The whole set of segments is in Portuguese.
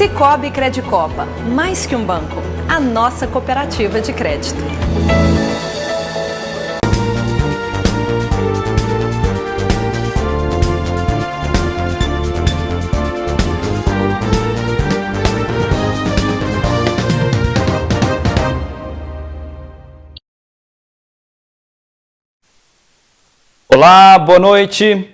Sicoob Credicopa, mais que um banco, a nossa cooperativa de crédito. Olá, boa noite.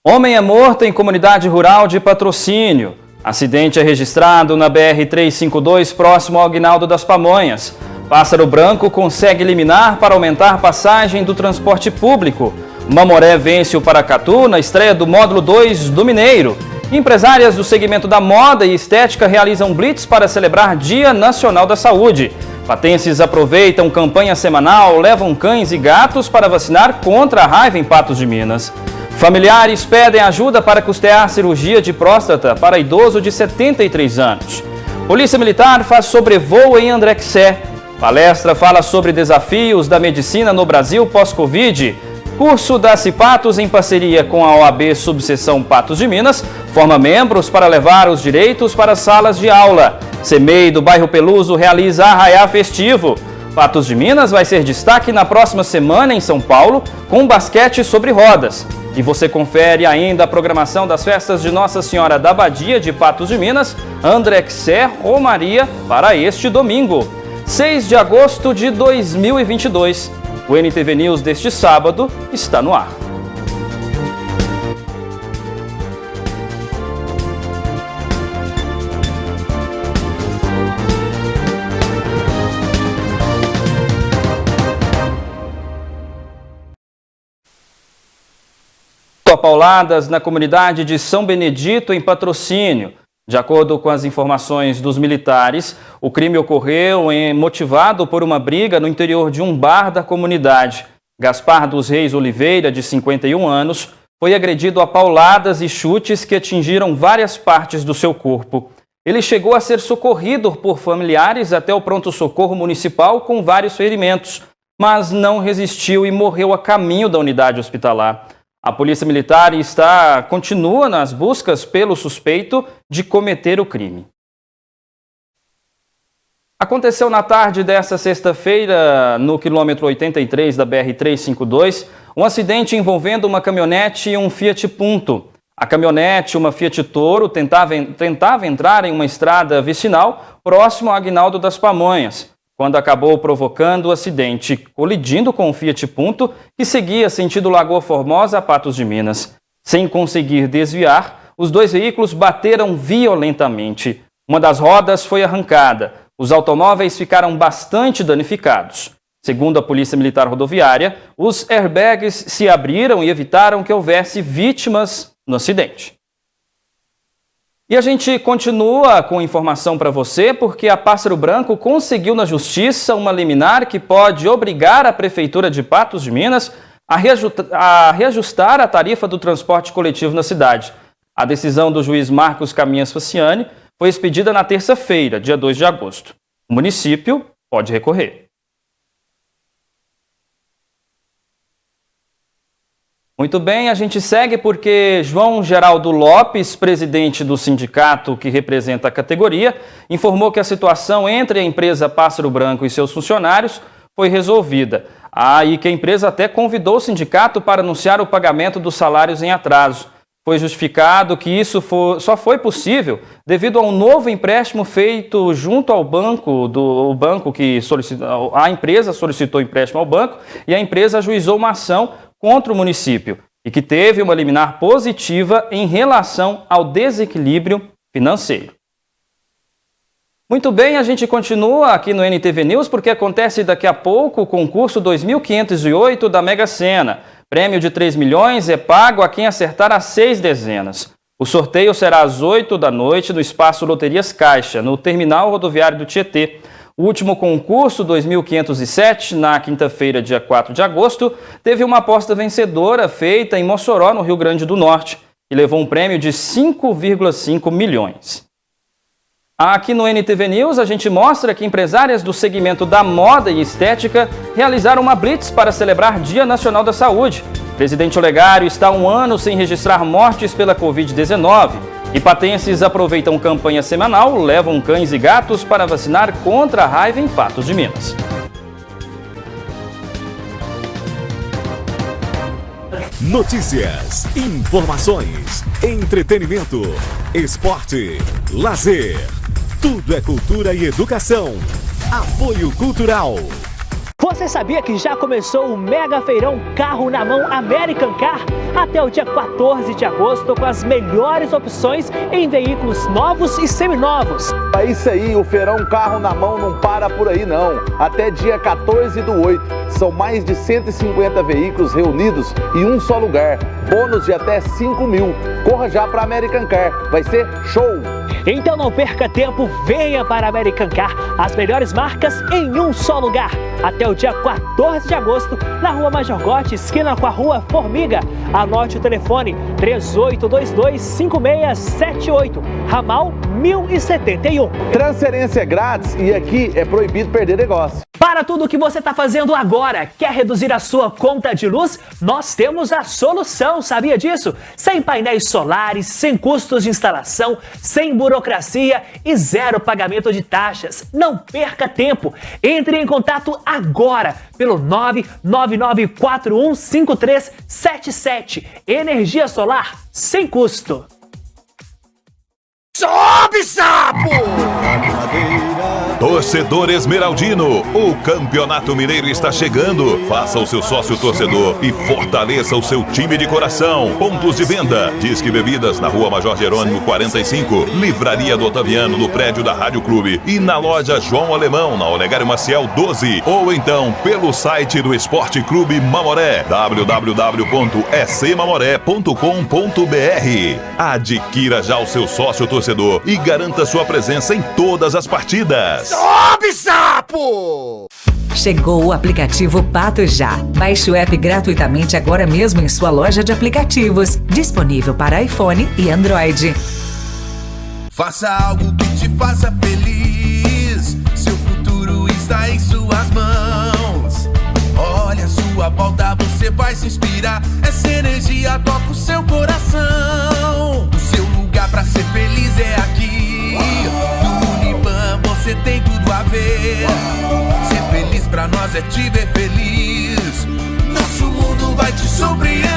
Homem é morto em comunidade rural de Patrocínio. Acidente é registrado na BR-352, próximo ao Aguinaldo das Pamonhas. Pássaro Branco consegue liminar para aumentar passagem do transporte público. Mamoré vence o Paracatu na estreia do módulo 2 do Mineiro. Empresárias do segmento da moda e estética realizam blitz para celebrar Dia Nacional da Saúde. Patenses aproveitam campanha semanal, levam cães e gatos para vacinar contra a raiva em Patos de Minas. Familiares pedem ajuda para custear cirurgia de próstata para idoso de 73 anos. Polícia Militar faz sobrevoo em André-Quissé. Palestra fala sobre desafios da medicina no Brasil pós-Covid. Curso da Cipatos, em parceria com a OAB Subseção Patos de Minas, forma membros para levar os direitos para as salas de aula. CEMEI do bairro Peluso realiza arraiá festivo. Patos de Minas vai ser destaque na próxima semana em São Paulo, com basquete sobre rodas. E você confere ainda a programação das festas de Nossa Senhora da Abadia de Patos de Minas, André-Quissé, Romaria, para este domingo, 6 de agosto de 2022. O NTV News deste sábado está no ar. Pauladas na comunidade de São Benedito, em Patrocínio. De acordo com as informações dos militares, o crime ocorreu motivado por uma briga no interior de um bar da comunidade. Gaspar dos Reis Oliveira, de 51 anos, foi agredido a pauladas e chutes que atingiram várias partes do seu corpo. Ele chegou a ser socorrido por familiares até o pronto-socorro municipal com vários ferimentos, mas não resistiu e morreu a caminho da unidade hospitalar. A Polícia Militar continua nas buscas pelo suspeito de cometer o crime. Aconteceu na tarde desta sexta-feira, no quilômetro 83 da BR-352, um acidente envolvendo uma caminhonete e um Fiat Punto. A caminhonete, uma Fiat Toro, tentava entrar em uma estrada vicinal próximo ao Aguinaldo das Pamonhas, quando acabou provocando o acidente, colidindo com o Fiat Punto, que seguia sentido Lagoa Formosa a Patos de Minas. Sem conseguir desviar, os dois veículos bateram violentamente. Uma das rodas foi arrancada. Os automóveis ficaram bastante danificados. Segundo a Polícia Militar Rodoviária, os airbags se abriram e evitaram que houvesse vítimas no acidente. E a gente continua com informação para você, porque a Pássaro Branco conseguiu na Justiça uma liminar que pode obrigar a Prefeitura de Patos de Minas a reajustar a tarifa do transporte coletivo na cidade. A decisão do juiz Marcos Caminhas Faciani foi expedida na terça-feira, dia 2 de agosto. O município pode recorrer. Muito bem, a gente segue porque João Geraldo Lopes, presidente do sindicato que representa a categoria, informou que a situação entre a empresa Pássaro Branco e seus funcionários foi resolvida. E que a empresa até convidou o sindicato para anunciar o pagamento dos salários em atraso. Foi justificado que isso só foi possível devido a um novo empréstimo feito junto ao banco, a empresa solicitou empréstimo ao banco e a empresa ajuizou uma ação contra o município e que teve uma liminar positiva em relação ao desequilíbrio financeiro. Muito bem, a gente continua aqui no NTV News porque acontece daqui a pouco o concurso 2508 da Mega Sena. Prêmio de 3 milhões é pago a quem acertar as 6 dezenas. O sorteio será às 8 da noite no Espaço Loterias Caixa, no Terminal Rodoviário do Tietê. O último concurso, 2507, na quinta-feira, dia 4 de agosto, teve uma aposta vencedora feita em Mossoró, no Rio Grande do Norte, e levou um prêmio de 5,5 milhões. Aqui no NTV News, a gente mostra que empresárias do segmento da moda e estética realizaram uma blitz para celebrar Dia Nacional da Saúde. Presidente Olegário está há um ano sem registrar mortes pela Covid-19 Ipatenses aproveitam campanha semanal, levam cães e gatos para vacinar contra a raiva em Patos de Minas. Notícias, informações, entretenimento, esporte, lazer. Tudo é cultura e educação. Apoio Cultural. Você sabia que já começou o Mega Feirão Carro na Mão American Car? Até o dia 14 de agosto, com as melhores opções em veículos novos e seminovos. É isso aí, o Feirão Carro na Mão não para por aí não. Até dia 14/8, são mais de 150 veículos reunidos em um só lugar. Bônus de até 5 mil. Corra já para American Car, vai ser show! Então não perca tempo, venha para a American Car, as melhores marcas em um só lugar. Até o dia 14 de agosto, na Rua Major Gotti, esquina com a Rua Formiga. Anote o telefone 3822-5678, ramal 1071. Transferência grátis e aqui é proibido perder negócio. Para tudo o que você está fazendo agora, quer reduzir a sua conta de luz? Nós temos a solução, sabia disso? Sem painéis solares, sem custos de instalação, sem burocracia e zero pagamento de taxas. Não perca tempo. Entre em contato agora pelo 999415377. Energia solar sem custo. Sobe, sapo! Torcedor Esmeraldino, o Campeonato Mineiro está chegando. Faça o seu sócio torcedor e fortaleça o seu time de coração. Pontos de venda: Disque Bebidas na Rua Major Jerônimo 45, Livraria do Otaviano no prédio da Rádio Clube e na loja João Alemão na Olegário Maciel 12, ou então pelo site do Esporte Clube Mamoré, www.scmamoré.com.br. Adquira já o seu sócio torcedor e garanta sua presença em todas as partidas. Sobe, sapo! Chegou o aplicativo Pato Já. Baixe o app gratuitamente agora mesmo em sua loja de aplicativos. Disponível para iPhone e Android. Faça algo que te faça feliz. Seu futuro está em suas mãos. Olha a sua volta, você vai se inspirar. Essa energia toca o seu coração. O seu lugar pra ser feliz é aqui. No Uniban você tem tudo a ver. Ser feliz pra nós é te ver feliz. Nosso mundo vai te surpreender.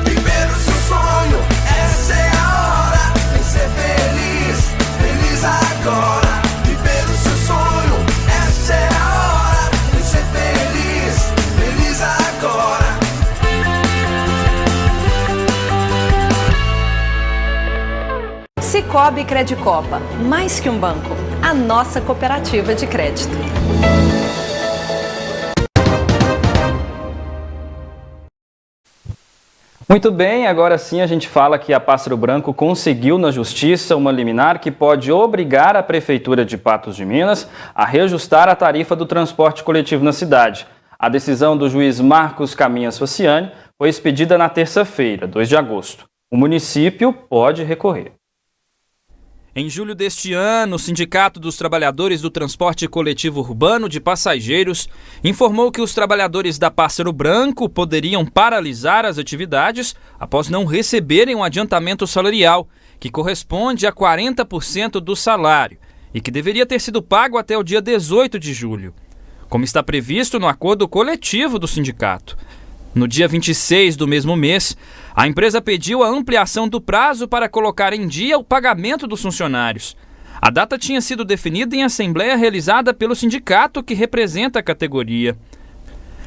Viver o seu sonho, essa é a hora. Vem ser feliz, feliz agora. Viver o seu sonho, essa é a hora. Vem ser feliz, feliz agora. Sicoob Credicopa, mais que um banco, a nossa cooperativa de crédito. Muito bem, agora sim a gente fala que a Pássaro Branco conseguiu na Justiça uma liminar que pode obrigar a Prefeitura de Patos de Minas a reajustar a tarifa do transporte coletivo na cidade. A decisão do juiz Marcos Caminhas Faciani foi expedida na terça-feira, 2 de agosto. O município pode recorrer. Em julho deste ano, o Sindicato dos Trabalhadores do Transporte Coletivo Urbano de Passageiros informou que os trabalhadores da Pássaro Branco poderiam paralisar as atividades após não receberem um adiantamento salarial, que corresponde a 40% do salário e que deveria ter sido pago até o dia 18 de julho, como está previsto no acordo coletivo do sindicato. No dia 26 do mesmo mês, a empresa pediu a ampliação do prazo para colocar em dia o pagamento dos funcionários. A data tinha sido definida em assembleia realizada pelo sindicato que representa a categoria.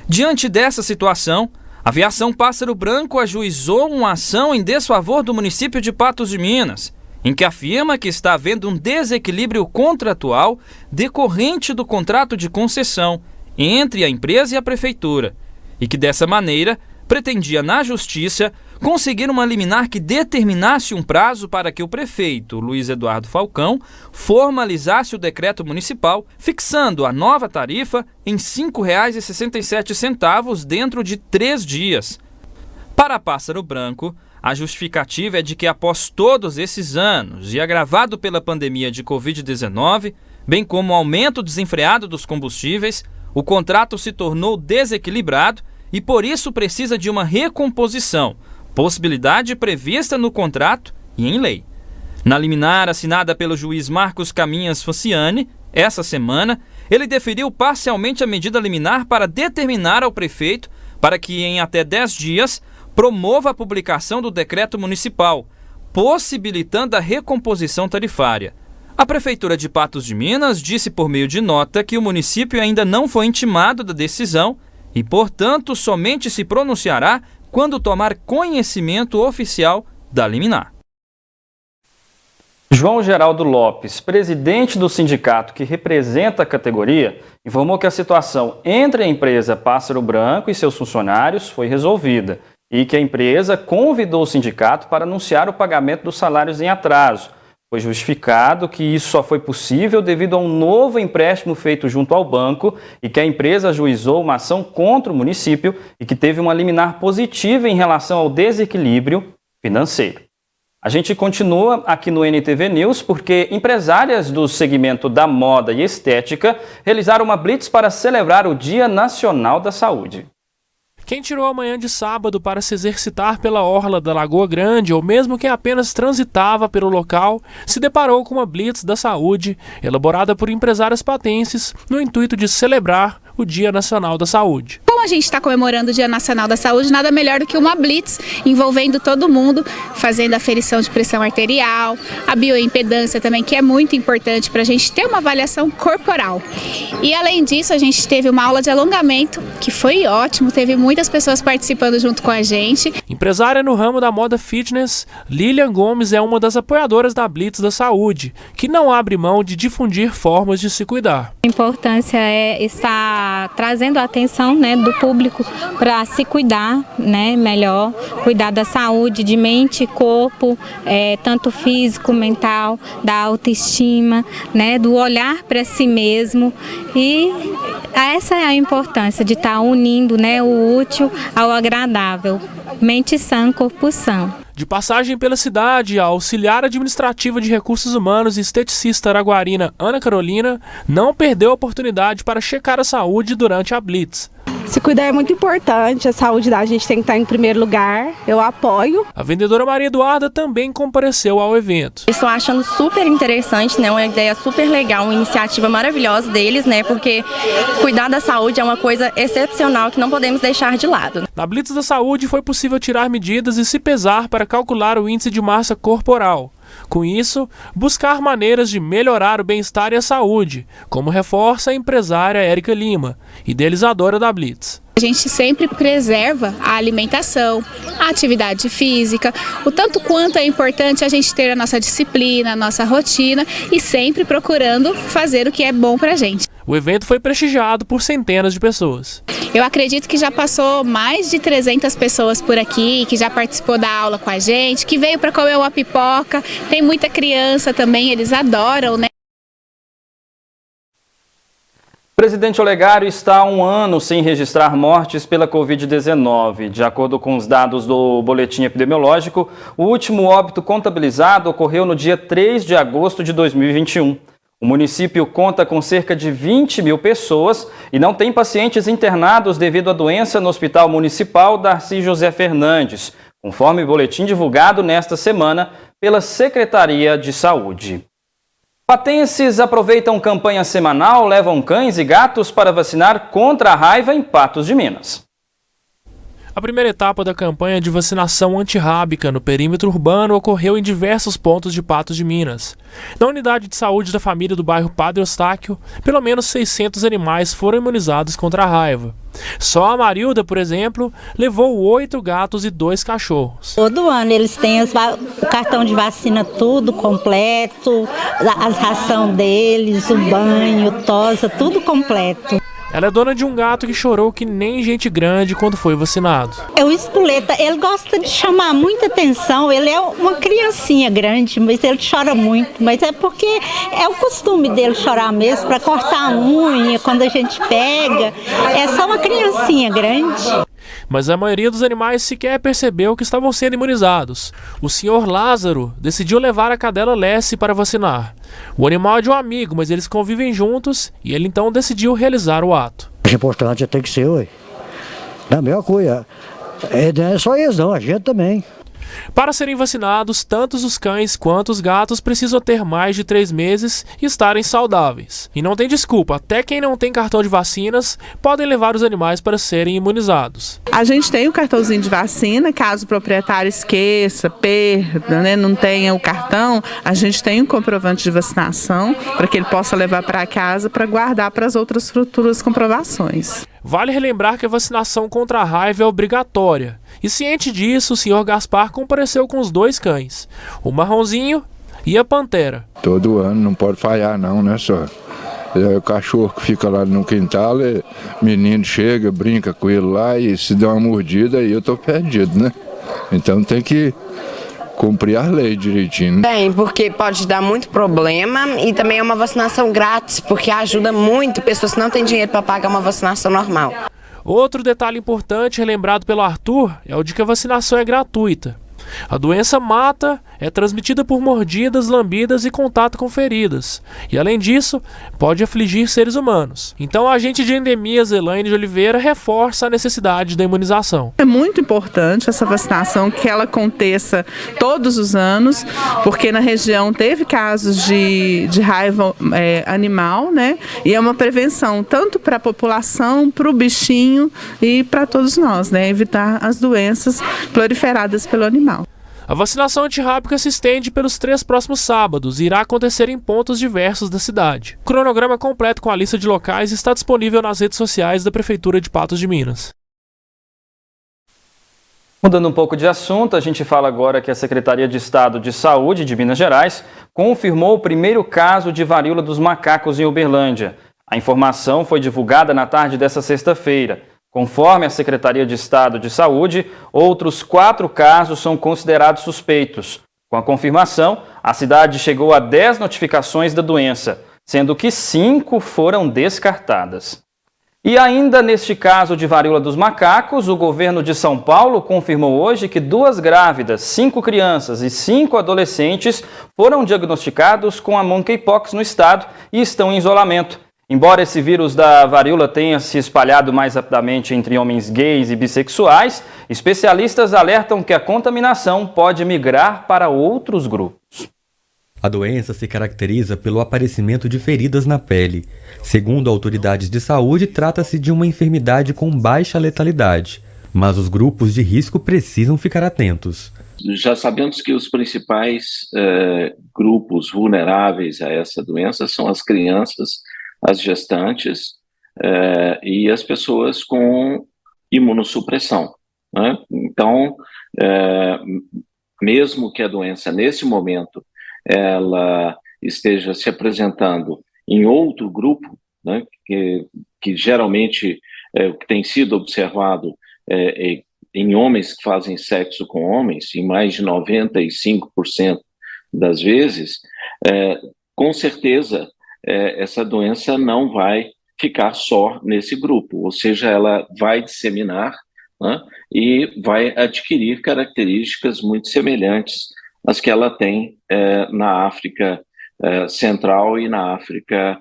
Diante dessa situação, a Aviação Pássaro Branco ajuizou uma ação em desfavor do município de Patos de Minas, em que afirma que está havendo um desequilíbrio contratual decorrente do contrato de concessão entre a empresa e a prefeitura, e que dessa maneira pretendia na Justiça conseguir uma liminar que determinasse um prazo para que o prefeito, Luiz Eduardo Falcão, formalizasse o decreto municipal, fixando a nova tarifa em R$ 5,67 dentro de 3 dias. Para Pássaro Branco, a justificativa é de que após todos esses anos e agravado pela pandemia de Covid-19, bem como o aumento desenfreado dos combustíveis, o contrato se tornou desequilibrado e por isso precisa de uma recomposição, possibilidade prevista no contrato e em lei. Na liminar assinada pelo juiz Marcos Caminhas Faciani, essa semana, ele deferiu parcialmente a medida liminar para determinar ao prefeito para que, em até 10 dias, promova a publicação do decreto municipal, possibilitando a recomposição tarifária. A Prefeitura de Patos de Minas disse por meio de nota que o município ainda não foi intimado da decisão e, portanto, somente se pronunciará quando tomar conhecimento oficial da liminar. João Geraldo Lopes, presidente do sindicato que representa a categoria, informou que a situação entre a empresa Pássaro Branco e seus funcionários foi resolvida e que a empresa convidou o sindicato para anunciar o pagamento dos salários em atraso. Foi justificado que isso só foi possível devido a um novo empréstimo feito junto ao banco e que a empresa ajuizou uma ação contra o município e que teve uma liminar positiva em relação ao desequilíbrio financeiro. A gente continua aqui no NTV News porque empresárias do segmento da moda e estética realizaram uma blitz para celebrar o Dia Nacional da Saúde. Quem tirou a manhã de sábado para se exercitar pela orla da Lagoa Grande ou mesmo quem apenas transitava pelo local se deparou com uma blitz da saúde elaborada por empresárias patenses no intuito de celebrar o Dia Nacional da Saúde. Como a gente está comemorando o Dia Nacional da Saúde, nada melhor do que uma blitz envolvendo todo mundo, fazendo a aferição de pressão arterial, a bioimpedância também, que é muito importante para a gente ter uma avaliação corporal. E além disso, a gente teve uma aula de alongamento, que foi ótimo, teve muitas pessoas participando junto com a gente. Empresária no ramo da moda fitness, Lilian Gomes é uma das apoiadoras da Blitz da Saúde, que não abre mão de difundir formas de se cuidar. A importância é estar trazendo a atenção, do público para se cuidar, melhor, cuidar da saúde, de mente e corpo, tanto físico, mental, da autoestima, do olhar para si mesmo. E essa é a importância de estar unindo o útil ao agradável, mente sã, corpo sã. De passagem pela cidade, a auxiliar administrativa de recursos humanos e esteticista araguarina Ana Carolina não perdeu a oportunidade para checar a saúde durante a Blitz. Se cuidar é muito importante, a saúde da gente tem que estar em primeiro lugar, eu apoio. A vendedora Maria Eduarda também compareceu ao evento. Estou achando super interessante, uma ideia super legal, uma iniciativa maravilhosa deles, porque cuidar da saúde é uma coisa excepcional que não podemos deixar de lado. Na Blitz da Saúde foi possível tirar medidas e se pesar para calcular o índice de massa corporal. Com isso, buscar maneiras de melhorar o bem-estar e a saúde, como reforça a empresária Érica Lima, idealizadora da Blitz. A gente sempre preserva a alimentação, a atividade física, o tanto quanto é importante a gente ter a nossa disciplina, a nossa rotina e sempre procurando fazer o que é bom pra gente. O evento foi prestigiado por centenas de pessoas. Eu acredito que já passou mais de 300 pessoas por aqui, que já participou da aula com a gente, que veio para comer uma pipoca. Tem muita criança também, eles adoram, O presidente Olegário está há um ano sem registrar mortes pela Covid-19. De acordo com os dados do boletim epidemiológico, o último óbito contabilizado ocorreu no dia 3 de agosto de 2021. O município conta com cerca de 20 mil pessoas e não tem pacientes internados devido à doença no Hospital Municipal Darcy José Fernandes, conforme o boletim divulgado nesta semana pela Secretaria de Saúde. Patenses aproveitam campanha semanal, levam cães e gatos para vacinar contra a raiva em Patos de Minas. A primeira etapa da campanha de vacinação antirrábica no perímetro urbano ocorreu em diversos pontos de Patos de Minas. Na unidade de saúde da família do bairro Padre Eustáquio, pelo menos 600 animais foram imunizados contra a raiva. Só a Marilda, por exemplo, levou 8 gatos e 2 cachorros. Todo ano eles têm o cartão de vacina tudo completo, as ração deles, o banho, tosa, tudo completo. Ela é dona de um gato que chorou que nem gente grande quando foi vacinado. É o Espoleta, ele gosta de chamar muita atenção, ele é uma criancinha grande, mas ele chora muito. Mas é porque é o costume dele chorar mesmo, para cortar a unha, quando a gente pega. É só uma criancinha grande. Mas a maioria dos animais sequer percebeu que estavam sendo imunizados. O senhor Lázaro decidiu levar a cadela Lessie para vacinar. O animal é de um amigo, mas eles convivem juntos e ele então decidiu realizar o ato. O importante tem que ser, ué. É a mesma coisa. Não é só eles não, a gente também. Para serem vacinados, tanto os cães quanto os gatos precisam ter mais de 3 meses e estarem saudáveis. E não tem desculpa, até quem não tem cartão de vacinas podem levar os animais para serem imunizados. A gente tem o cartãozinho de vacina, caso o proprietário esqueça, perda, né, não tenha o cartão, a gente tem um comprovante de vacinação para que ele possa levar para casa para guardar para as outras futuras comprovações. Vale relembrar que a vacinação contra a raiva é obrigatória. E ciente disso, o senhor Gaspar compareceu com os 2 cães, o Marronzinho e a Pantera. Todo ano não pode falhar não, né, só? O cachorro que fica lá no quintal, menino chega, brinca com ele lá e se dá uma mordida aí eu tô perdido, né? Então tem que cumprir a lei direitinho. Bem, porque pode dar muito problema e também é uma vacinação grátis, porque ajuda muito pessoas que não têm dinheiro para pagar uma vacinação normal. Outro detalhe importante relembrado pelo Arthur é o de que a vacinação é gratuita. A doença mata, é transmitida por mordidas, lambidas e contato com feridas. E além disso, pode afligir seres humanos. Então a agente de endemias, Elaine de Oliveira, reforça a necessidade da imunização. É muito importante essa vacinação, que ela aconteça todos os anos, porque na região teve casos de raiva animal, né? E é uma prevenção tanto para a população, para o bichinho e para todos nós, né? Evitar as doenças proliferadas pelo animal. A vacinação antirrábica se estende pelos 3 próximos sábados e irá acontecer em pontos diversos da cidade. O cronograma completo com a lista de locais está disponível nas redes sociais da Prefeitura de Patos de Minas. Mudando um pouco de assunto, a gente fala agora que a Secretaria de Estado de Saúde de Minas Gerais confirmou o primeiro caso de varíola dos macacos em Uberlândia. A informação foi divulgada na tarde desta sexta-feira. Conforme a Secretaria de Estado de Saúde, outros 4 casos são considerados suspeitos. Com a confirmação, a cidade chegou a 10 notificações da doença, sendo que 5 foram descartadas. E ainda neste caso de varíola dos macacos, o governo de São Paulo confirmou hoje que 2 grávidas, 5 crianças e 5 adolescentes foram diagnosticados com a monkeypox no estado e estão em isolamento. Embora esse vírus da varíola tenha se espalhado mais rapidamente entre homens gays e bissexuais, especialistas alertam que a contaminação pode migrar para outros grupos. A doença se caracteriza pelo aparecimento de feridas na pele. Segundo autoridades de saúde, trata-se de uma enfermidade com baixa letalidade, mas os grupos de risco precisam ficar atentos. Já sabemos que os principais grupos vulneráveis a essa doença são as crianças, as gestantes e as pessoas com imunossupressão, né? Então, mesmo que a doença, nesse momento, ela esteja se apresentando em outro grupo, né, que geralmente o que tem sido observado em homens que fazem sexo com homens, em mais de 95% das vezes, com certeza, essa doença não vai ficar só nesse grupo, ou seja, ela vai disseminar, né, e vai adquirir características muito semelhantes às que ela tem na África Central e na África,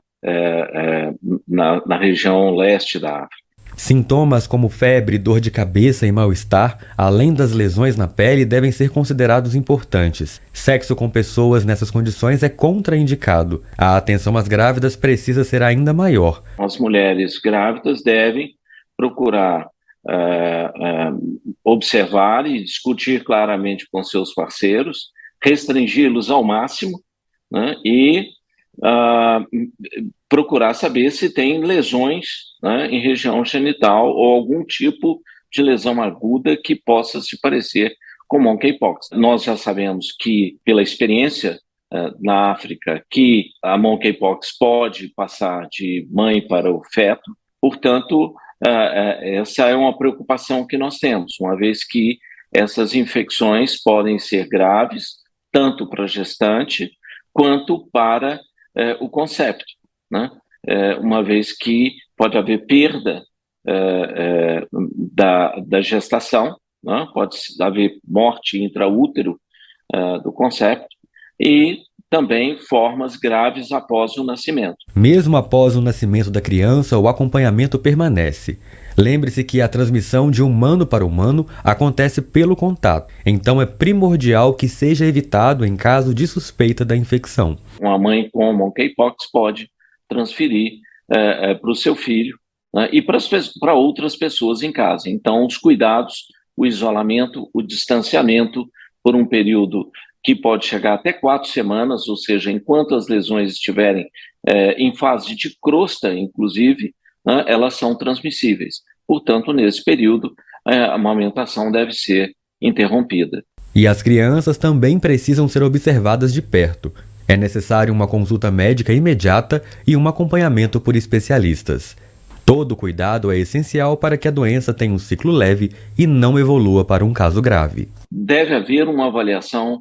na região leste da África. Sintomas como febre, dor de cabeça e mal-estar, além das lesões na pele, devem ser considerados importantes. Sexo com pessoas nessas condições é contraindicado. A atenção às grávidas precisa ser ainda maior. As mulheres grávidas devem procurar observar e discutir claramente com seus parceiros, restringi-los ao máximo, né, e procurar saber se tem lesões, né, em região genital ou algum tipo de lesão aguda que possa se parecer com monkeypox. Nós já sabemos que, pela experiência na África, que a monkeypox pode passar de mãe para o feto, portanto, essa é uma preocupação que nós temos, uma vez que essas infecções podem ser graves, tanto para a gestante quanto para o concepto, né? Uma vez que pode haver perda da gestação, né? Pode haver morte intraútero do concepto e também formas graves após o nascimento. Mesmo após o nascimento da criança, o acompanhamento permanece. Lembre-se que a transmissão de humano para humano acontece pelo contato, então é primordial que seja evitado em caso de suspeita da infecção. Uma mãe com monkeypox pode transferir para o seu filho, né, e para outras pessoas em casa. Então, os cuidados, o isolamento, o distanciamento por um período que pode chegar até 4 semanas, ou seja, enquanto as lesões estiverem em fase de crosta, inclusive, né, elas são transmissíveis. Portanto, nesse período, a amamentação deve ser interrompida. E as crianças também precisam ser observadas de perto. É necessário uma consulta médica imediata e um acompanhamento por especialistas. Todo cuidado é essencial para que a doença tenha um ciclo leve e não evolua para um caso grave. Deve haver uma avaliação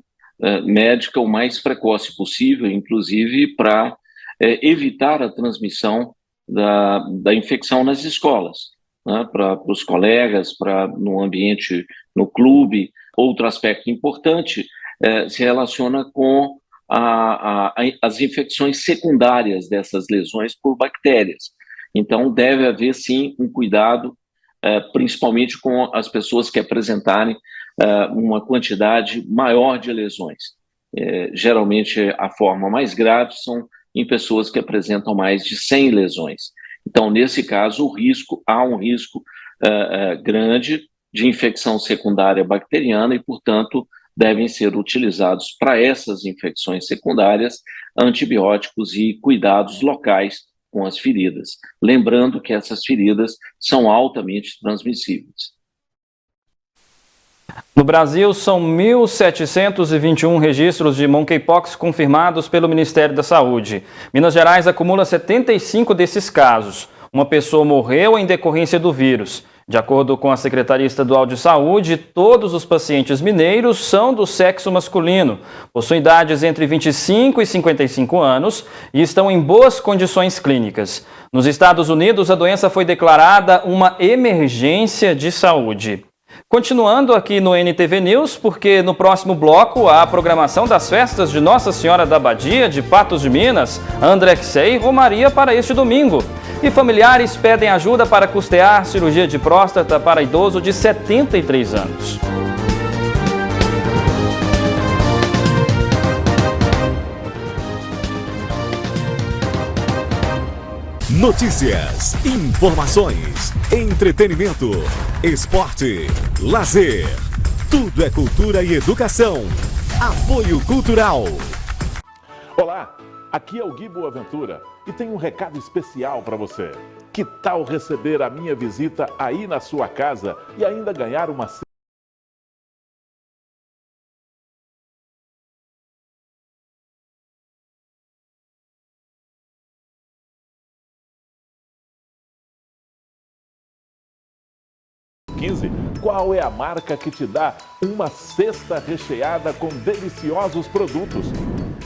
médica o mais precoce possível, inclusive para evitar a transmissão da infecção nas escolas, né, para os colegas, no ambiente, no clube. Outro aspecto importante se relaciona com as infecções secundárias dessas lesões por bactérias. Então, deve haver, sim, um cuidado, principalmente com as pessoas que apresentarem uma quantidade maior de lesões. Geralmente, a forma mais grave são em pessoas que apresentam mais de 100 lesões. Então, nesse caso, há um risco grande de infecção secundária bacteriana e, portanto, devem ser utilizados para essas infecções secundárias antibióticos e cuidados locais com as feridas. Lembrando que essas feridas são altamente transmissíveis. No Brasil, são 1.721 registros de monkeypox confirmados pelo Ministério da Saúde. Minas Gerais acumula 75 desses casos. Uma pessoa morreu em decorrência do vírus. De acordo com a Secretaria Estadual de Saúde, todos os pacientes mineiros são do sexo masculino, possuem idades entre 25 e 55 anos e estão em boas condições clínicas. Nos Estados Unidos, a doença foi declarada uma emergência de saúde. Continuando aqui no NTV News, porque no próximo bloco a programação das festas de Nossa Senhora da Abadia de Patos de Minas, Andrexé e Romaria para este domingo. E familiares pedem ajuda para custear cirurgia de próstata para idoso de 73 anos. Notícias, informações, entretenimento, esporte, lazer. Tudo é cultura e educação. Apoio Cultural. Olá, aqui é o Gui Boaventura e tenho um recado especial para você. Que tal receber a minha visita aí na sua casa e ainda ganhar uma... Qual é a marca que te dá uma cesta recheada com deliciosos produtos?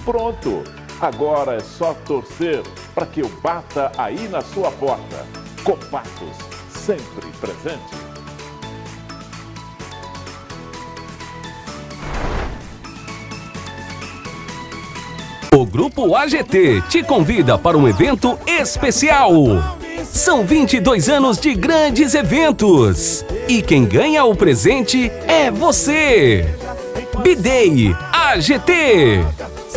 Pronto! Agora é só torcer para que eu bata aí na sua porta. Copatos, sempre presente. O Grupo AGT te convida para um evento especial. São 22 anos de grandes eventos. E quem ganha o presente é você. B-Day AGT.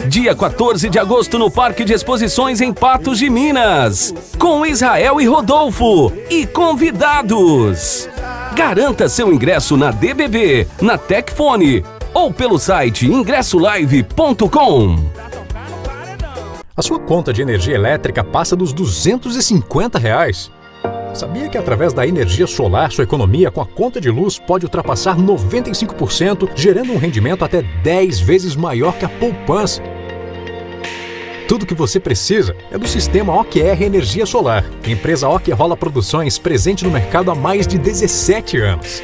Dia 14 de agosto no Parque de Exposições em Patos de Minas. Com Israel e Rodolfo. E convidados. Garanta seu ingresso na DBB, na Tecfone ou pelo site ingressolive.com. A sua conta de energia elétrica passa dos R$250. Sabia que através da energia solar, sua economia com a conta de luz pode ultrapassar 95%, gerando um rendimento até 10 vezes maior que a poupança? Tudo o que você precisa é do sistema OQR Energia Solar, empresa OQ Rola Produções, presente no mercado há mais de 17 anos.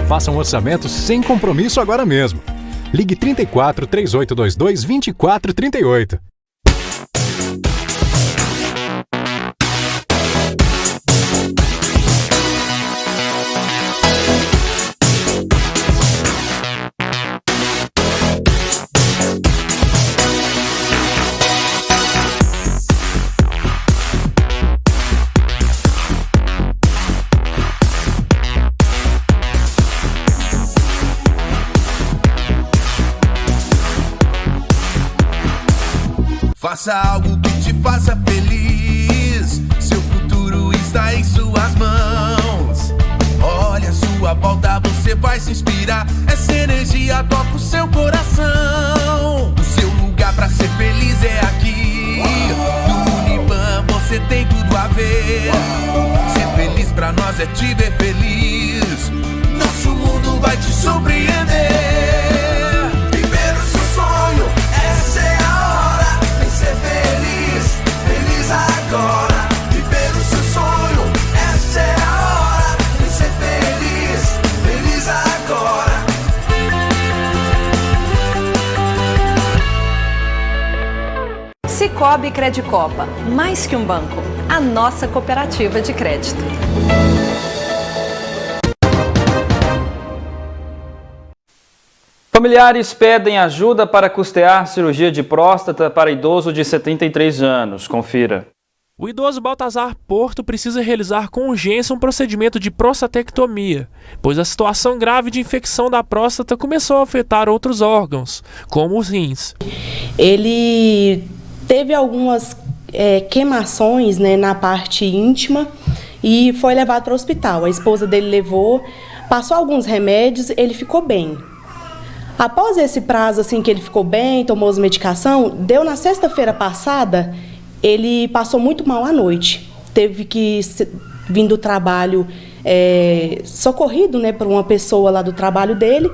Faça um orçamento sem compromisso agora mesmo. Ligue 34 3822 2438. Faça algo que te faça feliz. Seu futuro está em suas mãos. Olha a sua volta, você vai se inspirar. Essa energia toca o seu coração. O seu lugar pra ser feliz é aqui. No Uniban você tem tudo a ver. Ser feliz pra nós é te ver feliz. Nosso mundo vai te surpreender. Viver o seu sonho, essa é a hora. Vem ser feliz, feliz agora. Viver o seu sonho, essa é a hora. Vem ser feliz, feliz agora. Cicobi Credicopa, mais que um banco, a nossa cooperativa de crédito. Familiares pedem ajuda para custear cirurgia de próstata para idoso de 73 anos. Confira. O idoso Baltazar Porto precisa realizar com urgência um procedimento de prostatectomia, pois a situação grave de infecção da próstata começou a afetar outros órgãos, como os rins. Ele teve algumas queimações, né, na parte íntima e foi levado para o hospital. A esposa dele levou, passou alguns remédios, ele ficou bem. Após esse prazo assim que ele ficou bem, tomou as medicação, deu na sexta-feira passada, ele passou muito mal à noite. Teve que vir do trabalho socorrido, né, por uma pessoa lá do trabalho dele.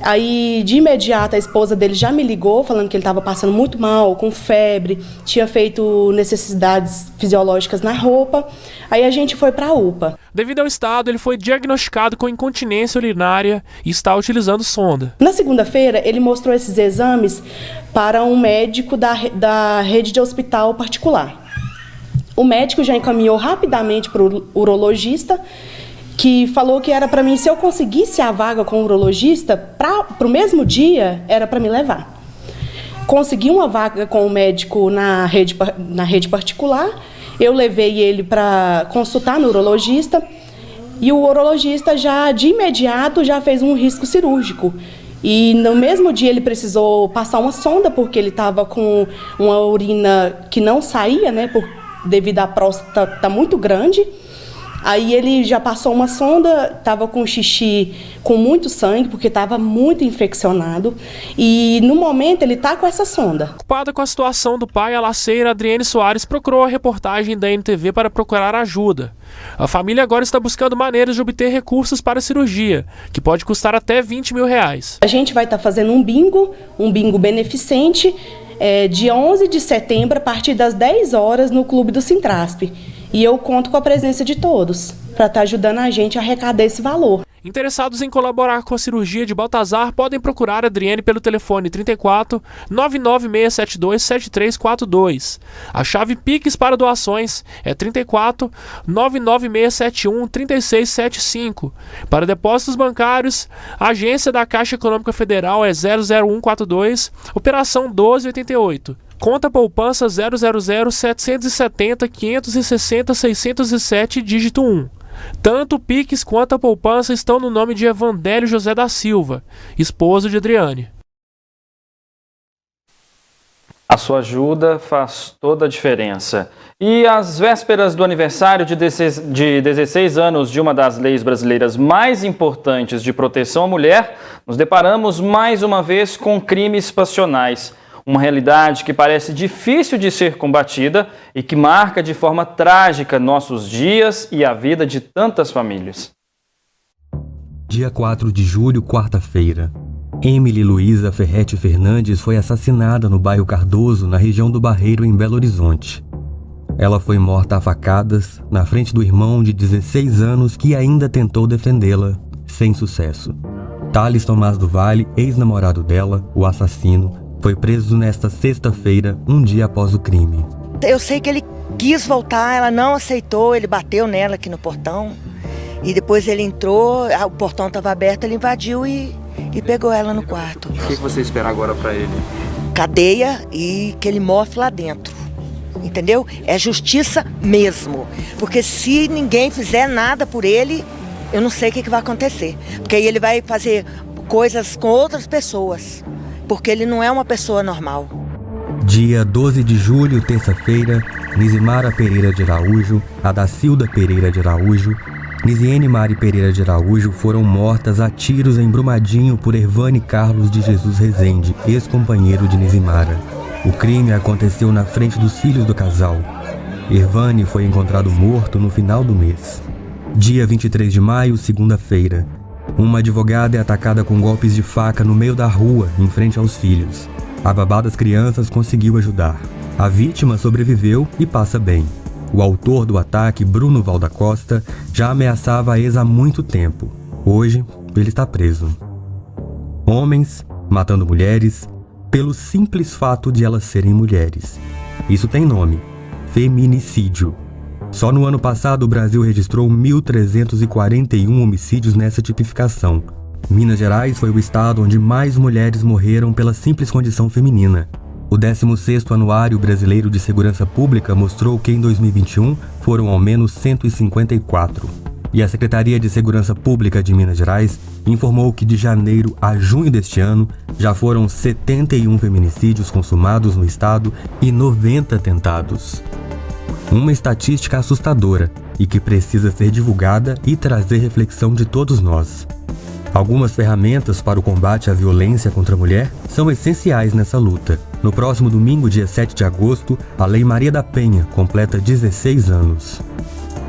Aí, de imediato, a esposa dele já me ligou, falando que ele estava passando muito mal, com febre, tinha feito necessidades fisiológicas na roupa. Aí a gente foi para a UPA. Devido ao estado, ele foi diagnosticado com incontinência urinária e está utilizando sonda. Na segunda-feira, ele mostrou esses exames para um médico da rede de hospital particular. O médico já encaminhou rapidamente para o urologista, que falou que era para mim, se eu conseguisse a vaga com o urologista, para o mesmo dia, era para me levar. Consegui uma vaga com o médico na rede particular, eu levei ele para consultar no urologista, e o urologista já, de imediato, já fez um risco cirúrgico. E no mesmo dia ele precisou passar uma sonda, porque ele estava com uma urina que não saía, né, devido à próstata muito grande. Aí ele já passou uma sonda, estava com xixi com muito sangue, porque estava muito infeccionado. E no momento ele está com essa sonda. Preocupada com a situação do pai, a laceira Adriane Soares procurou a reportagem da NTV para procurar ajuda. A família agora está buscando maneiras de obter recursos para a cirurgia, que pode custar até R$20 mil. A gente vai estar fazendo um bingo beneficente, dia 11 de setembro, a partir das 10 horas, no Clube do Sintrasp. E eu conto com a presença de todos, para estar ajudando a gente a arrecadar esse valor. Interessados em colaborar com a cirurgia de Baltazar podem procurar a Adriane pelo telefone 34 99672 7342. A chave Pix para doações é 34 99671 3675. Para depósitos bancários, a agência da Caixa Econômica Federal é 00142, operação 1288. Conta poupança 000-770-560-607, dígito 1. Tanto o Pix quanto a poupança estão no nome de Evandélio José da Silva, esposo de Adriane. A sua ajuda faz toda a diferença. E às vésperas do aniversário de 16 anos de uma das leis brasileiras mais importantes de proteção à mulher, nos deparamos mais uma vez com crimes passionais. Uma realidade que parece difícil de ser combatida e que marca de forma trágica nossos dias e a vida de tantas famílias. Dia 4 de julho, quarta-feira. Emily Luísa Ferretti Fernandes foi assassinada no bairro Cardoso, na região do Barreiro, em Belo Horizonte. Ela foi morta a facadas na frente do irmão de 16 anos que ainda tentou defendê-la, sem sucesso. Thales Tomás do Vale, ex-namorado dela, o assassino, foi preso nesta sexta-feira, um dia após o crime. Eu sei que ele quis voltar, ela não aceitou, ele bateu nela aqui no portão. E depois ele entrou, o portão estava aberto, ele invadiu e pegou ela no quarto. O que você espera agora para ele? Cadeia e que ele morre lá dentro. Entendeu? É justiça mesmo. Porque se ninguém fizer nada por ele, eu não sei o que vai acontecer. Porque aí ele vai fazer coisas com outras pessoas. Porque ele não é uma pessoa normal. Dia 12 de julho, terça-feira, Nizimara Pereira de Araújo, Adacilda Pereira de Araújo, Nisiene Mari Pereira de Araújo foram mortas a tiros em Brumadinho por Ervane Carlos de Jesus Rezende, ex-companheiro de Nizimara. O crime aconteceu na frente dos filhos do casal. Ervane foi encontrado morto no final do mês. Dia 23 de maio, segunda-feira. Uma advogada é atacada com golpes de faca no meio da rua, em frente aos filhos. A babá das crianças conseguiu ajudar. A vítima sobreviveu e passa bem. O autor do ataque, Bruno Valda Costa, já ameaçava a ex há muito tempo. Hoje, ele está preso. Homens matando mulheres pelo simples fato de elas serem mulheres. Isso tem nome: feminicídio. Só no ano passado o Brasil registrou 1.341 homicídios nessa tipificação. Minas Gerais foi o estado onde mais mulheres morreram pela simples condição feminina. O 16º Anuário Brasileiro de Segurança Pública mostrou que em 2021 foram ao menos 154. E a Secretaria de Segurança Pública de Minas Gerais informou que de janeiro a junho deste ano já foram 71 feminicídios consumados no estado e 90 tentados. Uma estatística assustadora e que precisa ser divulgada e trazer reflexão de todos nós. Algumas ferramentas para o combate à violência contra a mulher são essenciais nessa luta. No próximo domingo, dia 7 de agosto, a Lei Maria da Penha completa 16 anos.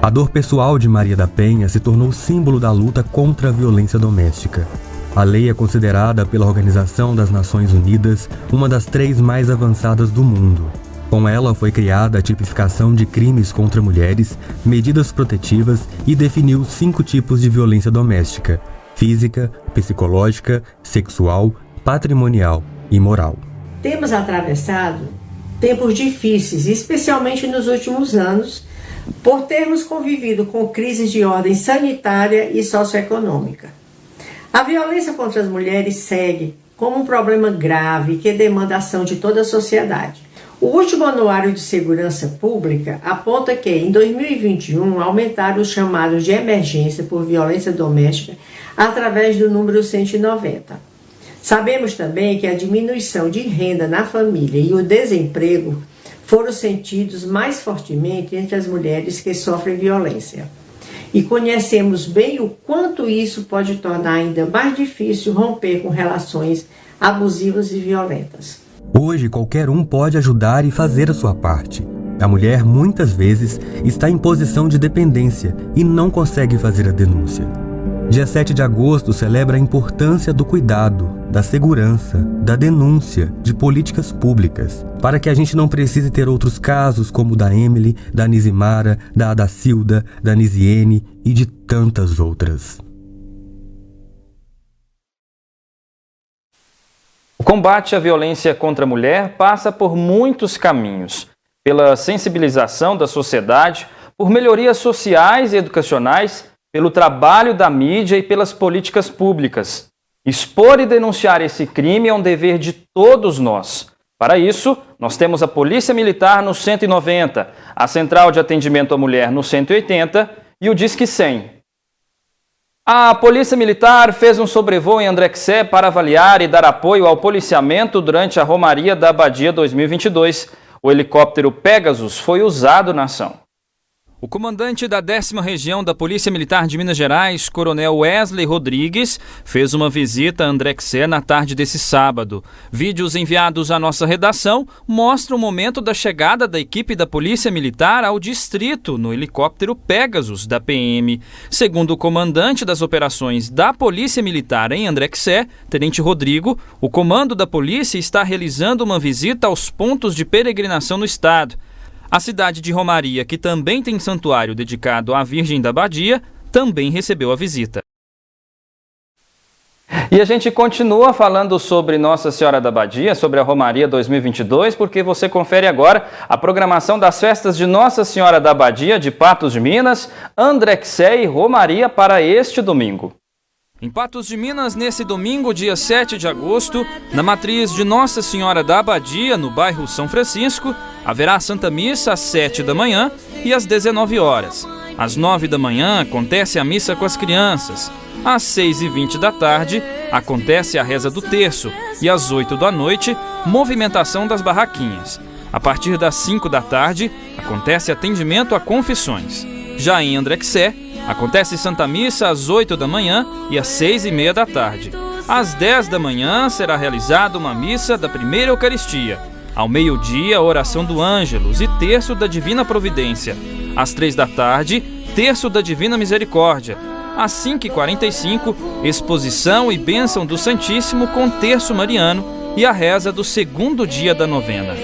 A dor pessoal de Maria da Penha se tornou símbolo da luta contra a violência doméstica. A lei é considerada pela Organização das Nações Unidas uma das 3 mais avançadas do mundo. Com ela foi criada a tipificação de crimes contra mulheres, medidas protetivas e definiu 5 tipos de violência doméstica: física, psicológica, sexual, patrimonial e moral. Temos atravessado tempos difíceis, especialmente nos últimos anos, por termos convivido com crises de ordem sanitária e socioeconômica. A violência contra as mulheres segue como um problema grave que demanda a ação de toda a sociedade. O último Anuário de Segurança Pública aponta que, em 2021, aumentaram os chamados de emergência por violência doméstica através do número 190. Sabemos também que a diminuição de renda na família e o desemprego foram sentidos mais fortemente entre as mulheres que sofrem violência. E conhecemos bem o quanto isso pode tornar ainda mais difícil romper com relações abusivas e violentas. Hoje, qualquer um pode ajudar e fazer a sua parte. A mulher, muitas vezes, está em posição de dependência e não consegue fazer a denúncia. Dia 7 de agosto celebra a importância do cuidado, da segurança, da denúncia, de políticas públicas, para que a gente não precise ter outros casos como o da Emily, da Nizimara, da Adacilda, da Nisiene e de tantas outras. O combate à violência contra a mulher passa por muitos caminhos. Pela sensibilização da sociedade, por melhorias sociais e educacionais, pelo trabalho da mídia e pelas políticas públicas. Expor e denunciar esse crime é um dever de todos nós. Para isso, nós temos a Polícia Militar no 190, a Central de Atendimento à Mulher no 180 e o Disque 100. A Polícia Militar fez um sobrevoo em André-Quissé para avaliar e dar apoio ao policiamento durante a Romaria da Abadia 2022. O helicóptero Pegasus foi usado na ação. O comandante da 10ª Região da Polícia Militar de Minas Gerais, Coronel Wesley Rodrigues, fez uma visita a André-Quissé na tarde desse sábado. Vídeos enviados à nossa redação mostram o momento da chegada da equipe da Polícia Militar ao distrito no helicóptero Pegasus da PM. Segundo o comandante das operações da Polícia Militar em André-Quissé, Tenente Rodrigo, o comando da polícia está realizando uma visita aos pontos de peregrinação no estado. A cidade de Romaria, que também tem santuário dedicado à Virgem da Abadia, também recebeu a visita. E a gente continua falando sobre Nossa Senhora da Abadia, sobre a Romaria 2022, porque você confere agora a programação das festas de Nossa Senhora da Abadia de Patos de Minas, André-Quissé e Romaria para este domingo. Em Patos de Minas, nesse domingo, dia 7 de agosto, na matriz de Nossa Senhora da Abadia, no bairro São Francisco, haverá a Santa Missa às 7 da manhã e às 19 horas. Às 9 da manhã acontece a missa com as crianças. Às 6h20 da tarde, acontece a reza do terço e às 8 da noite, movimentação das barraquinhas. A partir das 5 da tarde, acontece atendimento a confissões. Já em Andrexé, acontece Santa Missa às 8 da manhã e às 6h30 da tarde. Às 10 da manhã será realizada uma missa da primeira Eucaristia. Ao meio-dia, a oração do Ângelus e terço da Divina Providência. Às 3 da tarde, terço da Divina Misericórdia. Às 5h45, exposição e bênção do Santíssimo com terço mariano e a reza do segundo dia da novena.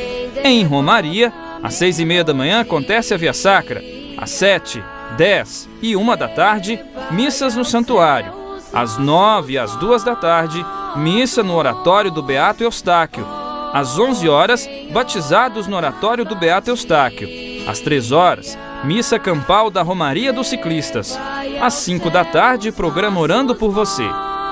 Em Romaria, às 6h30 da manhã acontece a Via Sacra. Às 7, 10 e 1 da tarde, missas no santuário. Às 9 e às 2 da tarde, missa no oratório do Beato Eustáquio. Às 11 horas, batizados no oratório do Beato Eustáquio. Às 3 horas, missa campal da Romaria dos Ciclistas. Às 5 da tarde, programa Orando por Você.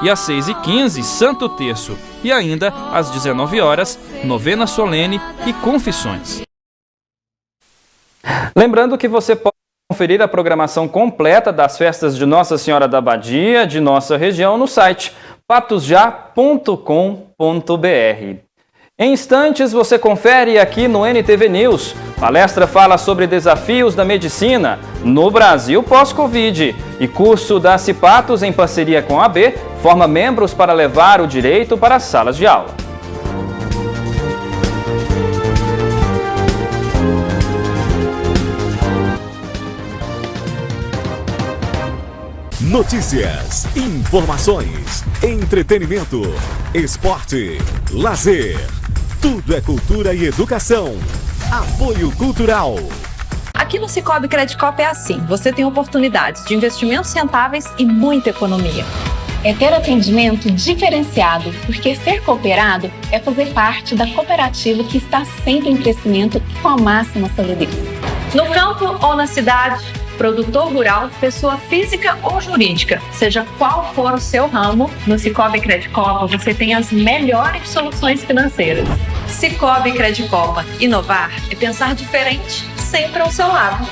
E às 6h15, Santo Terço. E ainda, às 19 horas, novena solene e confissões. Lembrando que você pode conferir a programação completa das festas de Nossa Senhora da Abadia, de nossa região, no site patosjá.com.br. Em instantes, você confere aqui no NTV News. Palestra fala sobre desafios da medicina no Brasil pós-Covid. E curso da Cipatos, em parceria com a AB, forma membros para levar o direito para as salas de aula. Notícias, informações, entretenimento, esporte, lazer. Tudo é cultura e educação. Apoio Cultural. Aqui no Sicoob Credicop é assim. Você tem oportunidades de investimentos rentáveis e muita economia. É ter atendimento diferenciado, porque ser cooperado é fazer parte da cooperativa que está sempre em crescimento e com a máxima solidez. No campo ou na cidade, produtor rural, pessoa física ou jurídica, seja qual for o seu ramo, no Sicoob Credicopa você tem as melhores soluções financeiras. Sicoob Credicopa. Inovar é pensar diferente, sempre ao seu lado.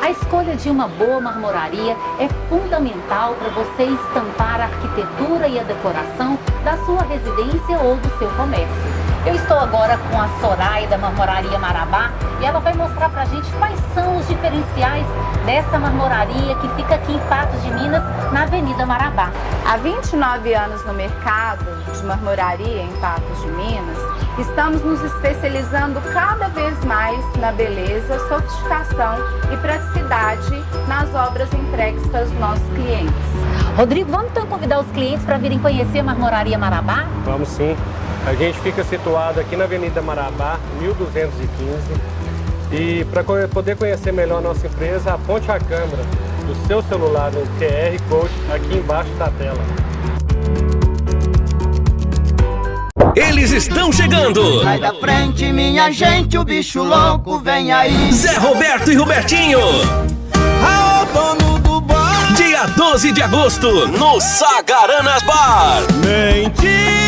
A escolha de uma boa marmoraria é fundamental para você estampar a arquitetura e a decoração da sua residência ou do seu comércio. Eu estou agora com a Soraya da Marmoraria Marabá e ela vai mostrar pra gente quais são os diferenciais dessa marmoraria que fica aqui em Patos de Minas, na Avenida Marabá. Há 29 anos no mercado de marmoraria em Patos de Minas, estamos nos especializando cada vez mais na beleza, sofisticação e praticidade nas obras entregues para os nossos clientes. Rodrigo, vamos então convidar os clientes para virem conhecer a Marmoraria Marabá? Vamos sim. A gente fica situado aqui na Avenida Marabá, 1215. E para poder conhecer melhor a nossa empresa, aponte a câmera do seu celular no QR Code aqui embaixo da tela. Eles estão chegando! Sai da frente, minha gente, o bicho louco vem aí. Zé Roberto e Robertinho! Aô, dono do bar! Dia 12 de agosto, no Sagaranas Bar! Mentira!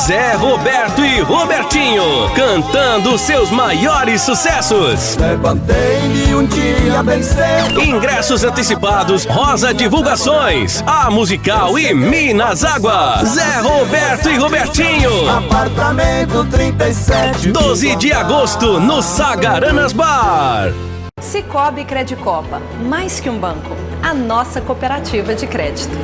Zé Roberto e Robertinho, cantando seus maiores sucessos. Levantei-me um dia bem cedo. Ingressos antecipados, Rosa Divulgações, A Musical e Minas Água. Zé Roberto e Robertinho. Apartamento 37. 12 de agosto, no Sagaranas Bar. Sicoob Credicopa. Mais que um banco. A nossa cooperativa de crédito.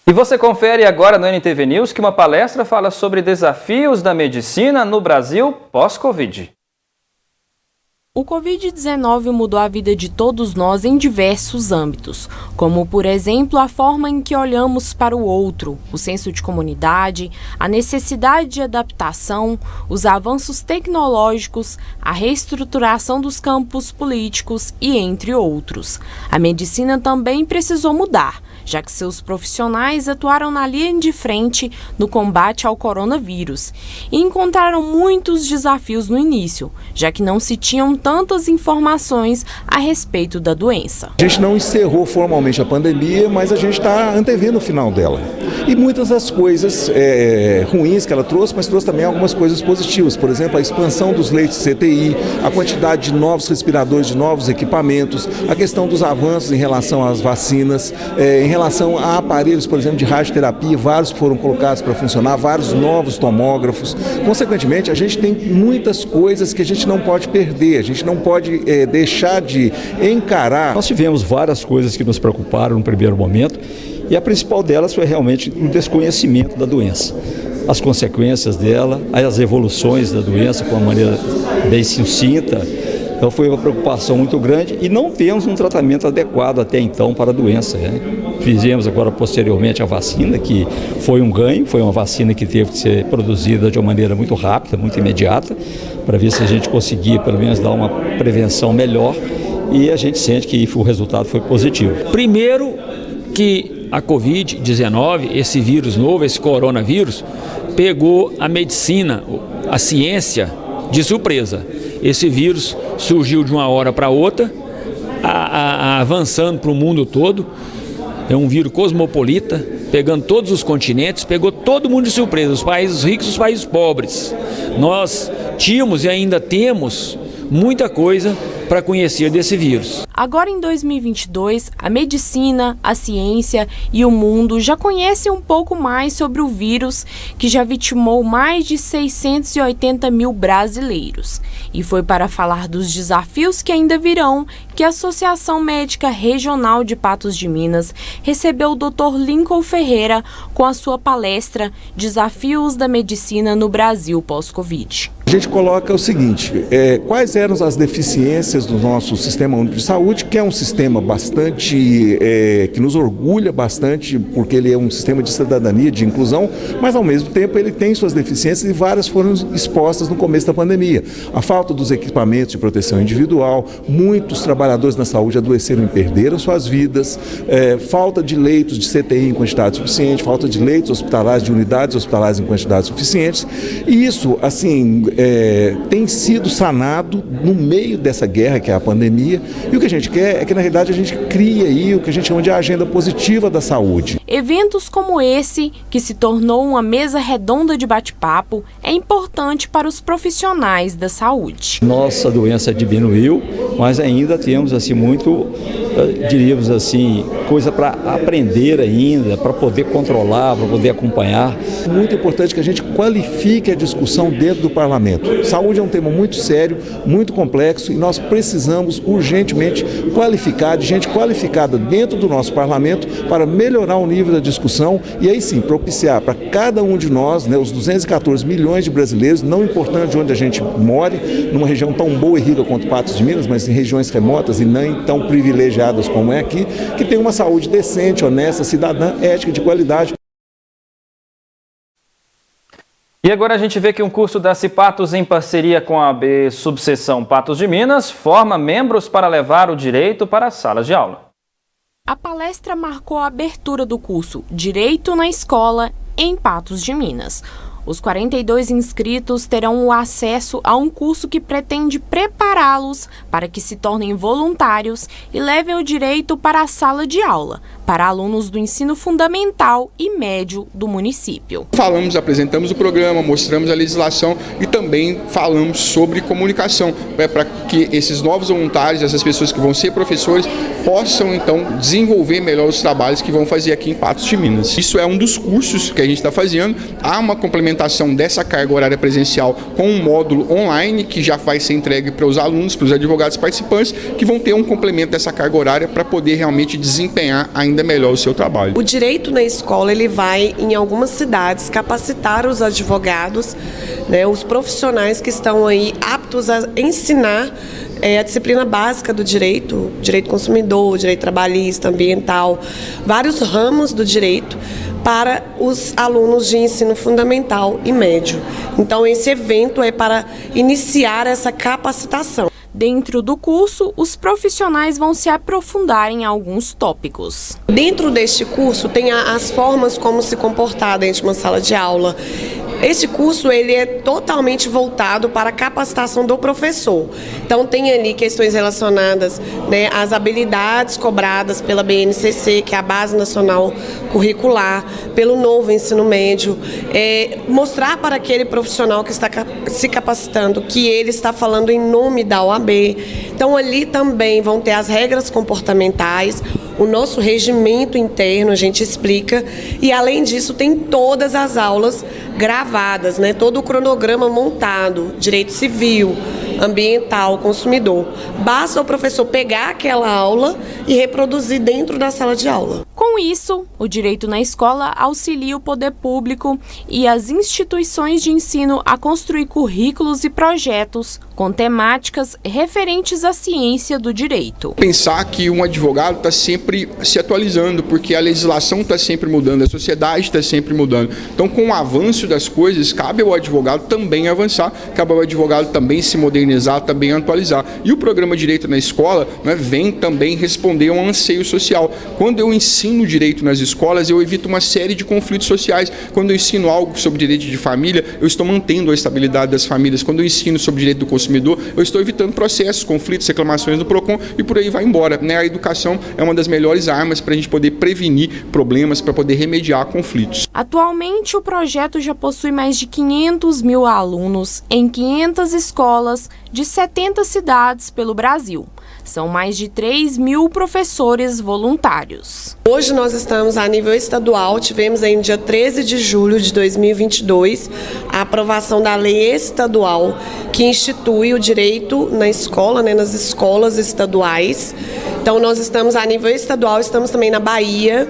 E você confere agora no NTV News que uma palestra fala sobre desafios da medicina no Brasil pós-Covid. O Covid-19 mudou a vida de todos nós em diversos âmbitos, como, por exemplo, a forma em que olhamos para o outro, o senso de comunidade, a necessidade de adaptação, os avanços tecnológicos, a reestruturação dos campos políticos e entre outros. A medicina também precisou mudar. já que seus profissionais atuaram na linha de frente no combate ao coronavírus e encontraram muitos desafios no início, já que não se tinham tantas informações a respeito da doença. A gente não encerrou formalmente a pandemia, mas a gente está antevendo o final dela. E muitas das coisas ruins que ela trouxe, mas trouxe também algumas coisas positivas. Por exemplo, a expansão dos leitos de CTI, a quantidade de novos respiradores, de novos equipamentos, a questão dos avanços em relação às vacinas, em relação a aparelhos, por exemplo, de radioterapia, vários foram colocados para funcionar, vários novos tomógrafos. Consequentemente, a gente tem muitas coisas que a gente não pode perder, a gente não pode deixar de encarar. Nós tivemos várias coisas que nos preocuparam no primeiro momento e a principal delas foi realmente o desconhecimento da doença. As consequências dela, as evoluções da doença, com uma maneira bem sucinta. Então foi uma preocupação muito grande e não temos um tratamento adequado até então para a doença. Fizemos agora posteriormente a vacina, que foi um ganho, foi uma vacina que teve que ser produzida de uma maneira muito rápida, muito imediata, para ver se a gente conseguia pelo menos dar uma prevenção melhor, e a gente sente que o resultado foi positivo. Primeiro que a Covid-19, esse vírus novo, esse coronavírus, pegou a medicina, a ciência de surpresa. Esse vírus surgiu de uma hora para outra, avançando para o mundo todo. É um vírus cosmopolita, pegando todos os continentes, pegou todo mundo de surpresa, os países ricos e os países pobres. Nós tínhamos e ainda temos muita coisa para conhecer desse vírus. Agora em 2022, a medicina, a ciência e o mundo já conhecem um pouco mais sobre o vírus que já vitimou mais de 680 mil brasileiros. E foi para falar dos desafios que ainda virão que a Associação Médica Regional de Patos de Minas recebeu o Dr. Lincoln Ferreira com a sua palestra Desafios da Medicina no Brasil pós-Covid. A gente coloca o seguinte, quais eram as deficiências do nosso Sistema Único de Saúde, que é um sistema bastante, que nos orgulha bastante, porque ele é um sistema de cidadania, de inclusão, mas ao mesmo tempo ele tem suas deficiências e várias foram expostas no começo da pandemia. A falta dos equipamentos de proteção individual, muitos trabalhadores na saúde adoeceram e perderam suas vidas, falta de leitos de CTI em quantidade suficiente, falta de leitos hospitalares, de unidades hospitalares em quantidades suficientes, e isso, assim, tem sido sanado no meio dessa guerra que é a pandemia, e o que a gente quer é que na realidade a gente crie aí o que a gente chama de agenda positiva da saúde. Eventos como esse, que se tornou uma mesa redonda de bate-papo, é importante para os profissionais da saúde. Nossa doença diminuiu, mas ainda temos assim muito, diríamos assim, coisa para aprender ainda, para poder controlar, para poder acompanhar. Muito importante que a gente qualifique a discussão dentro do parlamento. Saúde é um tema muito sério, muito complexo e nós precisamos urgentemente qualificar, de gente qualificada dentro do nosso parlamento para melhorar o nível da discussão e aí sim propiciar para cada um de nós, os 214 milhões de brasileiros, não importando de onde a gente more, numa região tão boa e rica quanto Patos de Minas, mas em regiões remotas e nem tão privilegiadas como é aqui, que tem uma saúde decente, honesta, cidadã, ética, de qualidade. E agora a gente vê que um curso da Cipatos, em parceria com a AB Subseção Patos de Minas, forma membros para levar o direito para as salas de aula. A palestra marcou a abertura do curso Direito na Escola, em Patos de Minas. Os 42 inscritos terão o acesso a um curso que pretende prepará-los para que se tornem voluntários e levem o direito para a sala de aula, para alunos do ensino fundamental e médio do município. Apresentamos o programa, mostramos a legislação e também falamos sobre comunicação, para que esses novos voluntários, essas pessoas que vão ser professores, possam então desenvolver melhor os trabalhos que vão fazer aqui em Patos de Minas. Isso é um dos cursos que a gente está fazendo. Há uma complementação dessa carga horária presencial com um módulo online que já vai ser entregue para os alunos, para os advogados participantes, que vão ter um complemento dessa carga horária para poder realmente desempenhar ainda melhor o seu trabalho. O direito na escola, ele vai em algumas cidades capacitar os advogados, os profissionais que estão aí aptos a ensinar a disciplina básica do direito consumidor, direito trabalhista, ambiental, vários ramos do direito para os alunos de ensino fundamental e médio. Então, esse evento é para iniciar essa capacitação. Dentro do curso, os profissionais vão se aprofundar em alguns tópicos. Dentro deste curso tem as formas como se comportar dentro de uma sala de aula. Este curso ele é totalmente voltado para a capacitação do professor. Então tem ali questões relacionadas, né, às habilidades cobradas pela BNCC, que é a Base Nacional Curricular, pelo novo ensino médio, mostrar para aquele profissional que está se capacitando que ele está falando em nome da OAB. Então ali também vão ter as regras comportamentais, o nosso regimento interno, a gente explica, e além disso tem todas as aulas gravadas, né? Todo o cronograma montado, direito civil, ambiental, consumidor. Basta o professor pegar aquela aula e reproduzir dentro da sala de aula. Com isso, o Direito na Escola auxilia o poder público e as instituições de ensino a construir currículos e projetos com temáticas referentes à ciência do direito. Pensar que um advogado está sempre se atualizando, porque a legislação está sempre mudando, a sociedade está sempre mudando. Então, com o avanço das coisas, cabe ao advogado também avançar, cabe ao advogado também se modernizar, também atualizar. E o programa Direito na Escola, né, vem também responder a um anseio social. Quando eu ensino direito nas escolas, eu evito uma série de conflitos sociais. Quando eu ensino algo sobre direito de família, eu estou mantendo a estabilidade das famílias. Quando eu ensino sobre direito do consumidor, eu estou evitando processos, conflitos, reclamações do PROCON e por aí vai embora, né? A educação é uma das melhores armas para a gente poder prevenir problemas, para poder remediar conflitos. Atualmente, o projeto já possui mais de 500 mil alunos em 500 escolas de 70 cidades pelo Brasil. São mais de 3 mil professores voluntários. Hoje nós estamos a nível estadual, tivemos aí no dia 13 de julho de 2022 a aprovação da lei estadual que institui o direito na escola, né, nas escolas estaduais. Então nós estamos a nível estadual, estamos também na Bahia,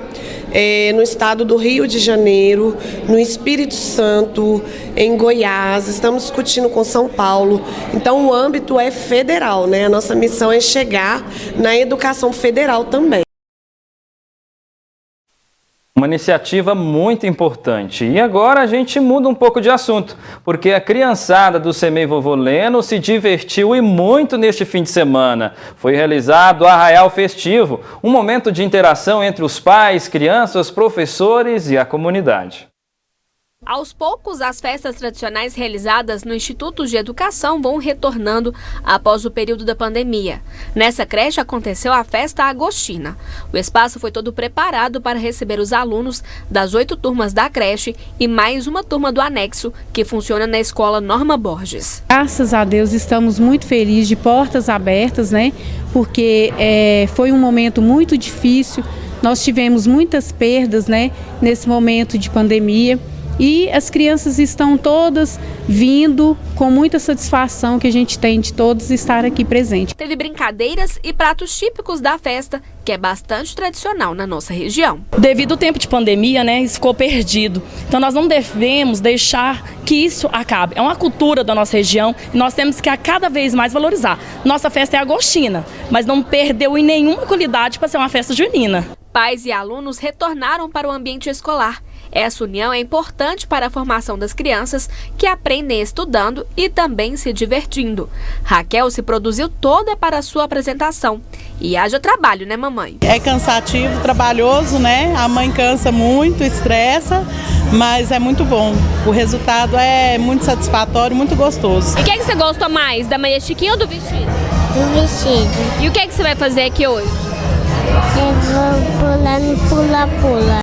no estado do Rio de Janeiro, no Espírito Santo, em Goiás, estamos discutindo com São Paulo. Então o âmbito é federal, né? A nossa missão é chegar na educação federal também. Uma iniciativa muito importante. E agora a gente muda um pouco de assunto, porque a criançada do CEMEI Vovô Leno se divertiu e muito neste fim de semana. Foi realizado o Arraial Festivo, um momento de interação entre os pais, crianças, professores e a comunidade. Aos poucos, as festas tradicionais realizadas no Instituto de Educação vão retornando após o período da pandemia. Nessa creche aconteceu a festa agostina. O espaço foi todo preparado para receber os alunos das 8 turmas da creche e mais uma turma do anexo, que funciona na Escola Norma Borges. Graças a Deus estamos muito felizes, de portas abertas, né? Porque foi um momento muito difícil. Nós tivemos muitas perdas, né? Nesse momento de pandemia. E as crianças estão todas vindo com muita satisfação que a gente tem de todos estar aqui presente. Teve brincadeiras e pratos típicos da festa, que é bastante tradicional na nossa região. Devido ao tempo de pandemia, né, isso ficou perdido. Então nós não devemos deixar que isso acabe. É uma cultura da nossa região e nós temos que a cada vez mais valorizar. Nossa festa é agostina, mas não perdeu em nenhuma qualidade para ser uma festa junina. Pais e alunos retornaram para o ambiente escolar. Essa união é importante para a formação das crianças que aprendem estudando e também se divertindo. Raquel se produziu toda para a sua apresentação. E haja trabalho, né, mamãe? É cansativo, trabalhoso, né? A mãe cansa muito, estressa, mas é muito bom. O resultado é muito satisfatório, muito gostoso. E o que você gosta mais, da meia chiquinha ou do vestido? Do vestido. E o que você vai fazer aqui hoje? Eu vou pular no pula-pula.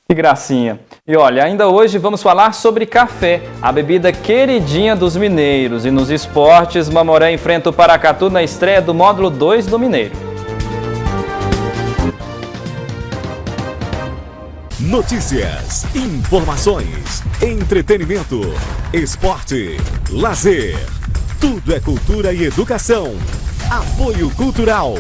Que gracinha. E olha, ainda hoje vamos falar sobre café, a bebida queridinha dos mineiros. E nos esportes, Mamoré enfrenta o Paracatu na estreia do módulo 2 do Mineiro. Notícias, informações, entretenimento, esporte, lazer. Tudo é cultura e educação. Apoio Cultural.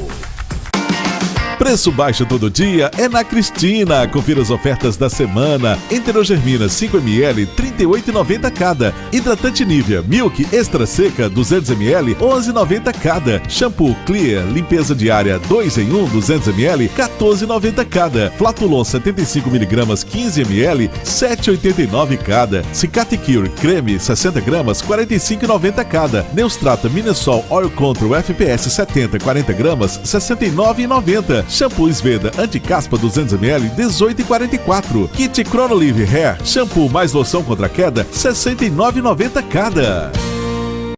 Preço baixo todo dia é na Cristina. Confira as ofertas da semana. Enterogermina 5ml, R$ 38,90 cada. Hidratante Nivea Milk Extra Seca 200ml, R$ 11,90 cada. Shampoo Clear Limpeza Diária 2 em 1, 200ml, R$ 14,90 cada. Flatulon 75mg 15ml, R$ 7,89 cada. Cicate Cure Creme 60 gramas, R$ 45,90 cada. Neustrata Minesol Oil Control FPS 70 40 gramas, R$ 69,90. Shampoo Sveda Anticaspa 200ml, R$ 18,44. Kit Chronolive Hair Shampoo mais loção contra a queda, R$ 69,90 cada.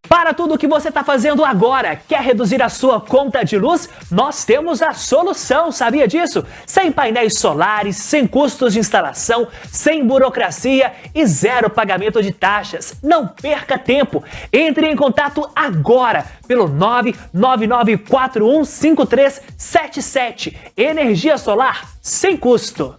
Para tudo o que você está fazendo agora, quer reduzir a sua conta de luz? Nós temos a solução, sabia disso? Sem painéis solares, sem custos de instalação, sem burocracia e zero pagamento de taxas. Não perca tempo. Entre em contato agora pelo 999415377. Energia solar sem custo.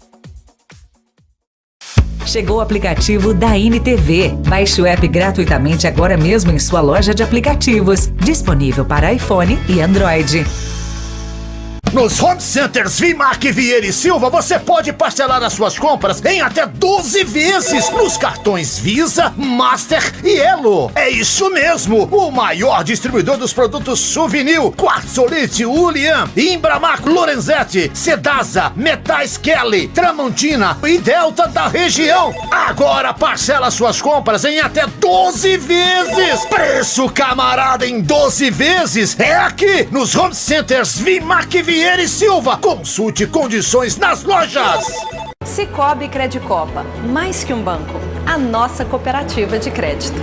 Chegou o aplicativo da NTV. Baixe o app gratuitamente agora mesmo em sua loja de aplicativos. Disponível para iPhone e Android. Nos Home Centers Vimac Vieira e Silva, você pode parcelar as suas compras em até 12 vezes nos cartões Visa, Master e Elo. É isso mesmo, o maior distribuidor dos produtos Souvenir, Quartzolite, Ulian, Imbramac, Lorenzetti, Cedasa, Metais Kelly, Tramontina e Delta da região. Agora parcela suas compras em até 12 vezes. Preço camarada em 12 vezes é aqui nos Home Centers Vimac Vieira e Silva. Consulte condições nas lojas. Sicoob Credicopa, mais que um banco, a nossa cooperativa de crédito.